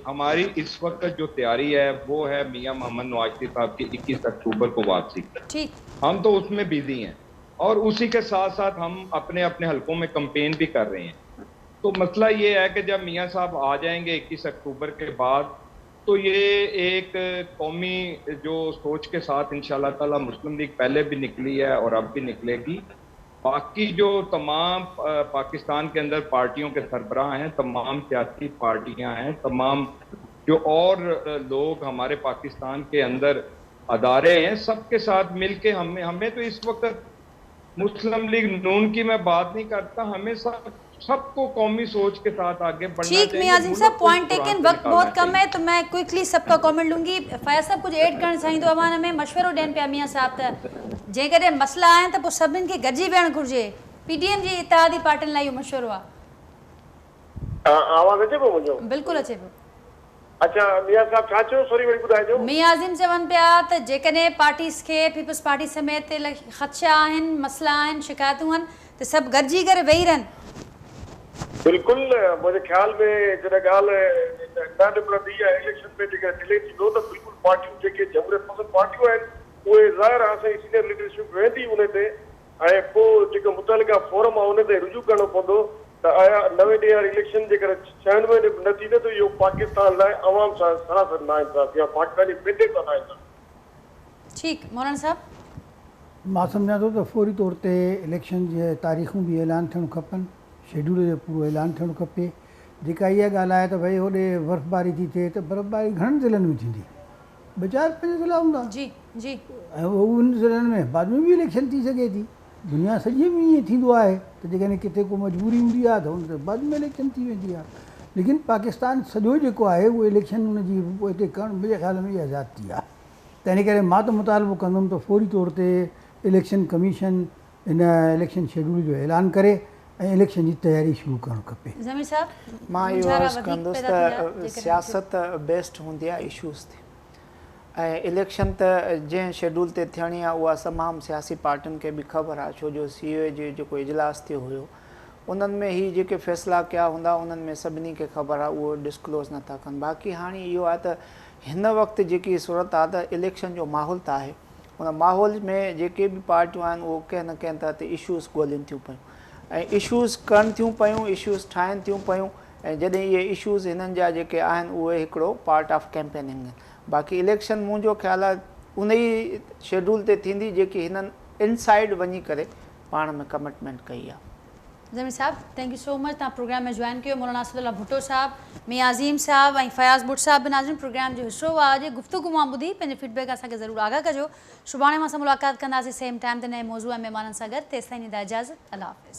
हमारी इस वक्त जो तैयारी है वो है मियां मोहम्मद नवाज साहब की 21 अक्टूबर को वापसी। ठीक, हम तो उसमें बिजी हैं, और उसी के साथ साथ हम अपने अपने हलकों में कैंपेन भी कर रहे हैं। तो मसला ये है कि जब मियां साहब आ जाएंगे 21 अक्टूबर के बाद, तो ये एक कौमी जो सोच के साथ इंशाल्लाह ताला मुस्लिम लीग पहले भी निकली है और अब भी निकलेगी। बाकी जो तमाम पाकिस्तान के अंदर पार्टियों के सरबराह हैं, तमाम सियासी पार्टियां हैं, तमाम जो और लोग हमारे पाकिस्तान के अंदर अदारे हैं, सबके साथ मिलके हमें तो इस वक्त मुस्लिम लीग नून की मैं बात नहीं करता, हमें सबको कौमी सोच के साथ आगे बढ़ना चाहिए। ठीक, मियां आज़िम साहब, पॉइंट टेकन। वक्त बहुत कम है, तो मैं क्विकली सबका कमेंट लूंगी। फयाज साहब कुछ ऐड करण चाहिए तो अवान में मशवरो ॾियनि पिया मियां साहब त जेकॾहिं मसला आहिनि त पोइ सभिनि खे गॾिजी वेहणु घुरिजे। पीडीएम जी इत्तेहादी पार्टियुनि लाइ इहो मशवरो आहे। आवाज़ अचे पियो मुंहिंजो? बिल्कुलु अचे पियो। अच्छा, मियां साहब छा चयो? सॉरी, वरी ॿुधाइजो। मियां आज़िम चवनि पिया त जेकॾहिं पार्टीज़ खे पीपल्स पार्टी समेत ख़दशा आहिनि, मसला आहिनि, शिकायतूं आहिनि, त सभु गॾिजी करे वेही रहनि। बिल्कुल, मुझे ख्याल में जॾहिं ॻाल्हि न निबड़ंदी या इलेक्शन में जेका डिले थींदो त बिल्कुल पार्टियूं जेके जमहूरियत पसंद पार्टियूं आहिनि उहे ज़ाहिर आहे असांजी सीनियर लीडरशिप वेंदी उन ते, ऐं पोइ जेको मुतलिका फोरम आहे उन ते रुजू करणो पवंदो त आया नवे ॾे वारी इलेक्शन जेकर 96 में न थींदो त इहो पाकिस्तान लाइ अवाम सां सरासर नाइंसाफ़ या पाकिस्तानी पंहिंजे सां नाइंसाफ़। ठीकु, मौलाना साहब, मां सम्झां थो त फौरी तौर ते इलेक्शन जे तारीख़ूं बि ऐलान थियणु खपनि, शेड्यूल जो पूरो ऐलान थियणु खपे। जेका इहा ॻाल्हि आहे त भई होॾे बर्फ़बारी थी थिए त बर्फ़बारी घणनि ज़िलनि में थींदी? 4-5 ज़िला हूंदा जी जी, ऐं उन ज़िलनि में बाद में बि इलेक्शन थी सघे थी। दुनिया सॼे में ईअं थींदो आहे त जेकॾहिं किथे को मजबूरी हूंदी आहे त हुन ते बाद में इलेक्शन थी वेंदी आहे। लेकिन पाकिस्तान सॼो जेको आहे उहो इलेक्शन उनजी हिते करणु मुंहिंजे ख़्याल में इहा ज़ाती आहे। त इन करे मां त मुतालबो कंदुमि त फौरी तौर ते इलेक्शन कमीशन इन इलेक्शन शेड्यूल जो ऐलान करे ऐं इलेक्शन जी तयारी शुरू करणु खपे। ज़मीर साहब, मां इहो अर्ज़ु कंदुसि त सियासत बेस्ड हूंदी आहे इशूज़ ते, ऐं इलेक्शन त जंहिं शेड्यूल ते थियणी आहे उहा तमामु सियासी पार्टियुनि खे बि ख़बर आहे, छो जो CA जो जेको इजलास थियो हुयो उन्हनि में ही जेके फ़ैसिला कया हूंदा उन्हनि में सभिनी खे ख़बर आहे, उहो डिस्क्लोज़ नथा कनि। बाक़ी हाणे इहो आहे त हिन वक़्तु जेकी सूरत आहे त इलेक्शन जो माहौल त आहे, उन माहौल में जेके बि पार्टियूं आहिनि उहो कंहिं न कंहिं तरह ते इशूज़ ॻोल्हिनि थियूं पियूं ऐं इशूज़ कनि थियूं पियूं, इशूज़ ठाहिनि थियूं पियूं, ऐं जॾहिं इहे इशूज़ हिननि जा जेके आहिनि उहे हिकिड़ो पार्ट ऑफ कैंपेनिंग आहिनि। बाक़ी इलेक्शन मुंहिंजो ख़्यालु आहे उन ई शेड्यूल ते थींदी जेकी हिननि इनसाइड वञी करे पाण में कमिटमेंट कई आहे। ज़मीर साहब, थैंक यू सो मच, तव्हां प्रोग्राम में जॉइन कयो। मौलाना असदुल्ला भुट्टो साहब, मियां अज़ीम साहब ऐं फयाज़ बुट साहब बि नाज़रीन प्रोग्राम जो हिसो हुआ। अॼु गुफ़्तगू मां ॿुधी, पंहिंजे फीडबैक असांखे ज़रूरु आगाह कजो। सुभाणे मां सां मुलाक़ात कंदासीं सेम टाइम ते नए मौज़ू ऐं महिमाननि सां गॾु। तेसिताईं ॾींदा इजाज़त। अल्लाह हाफ़िज़।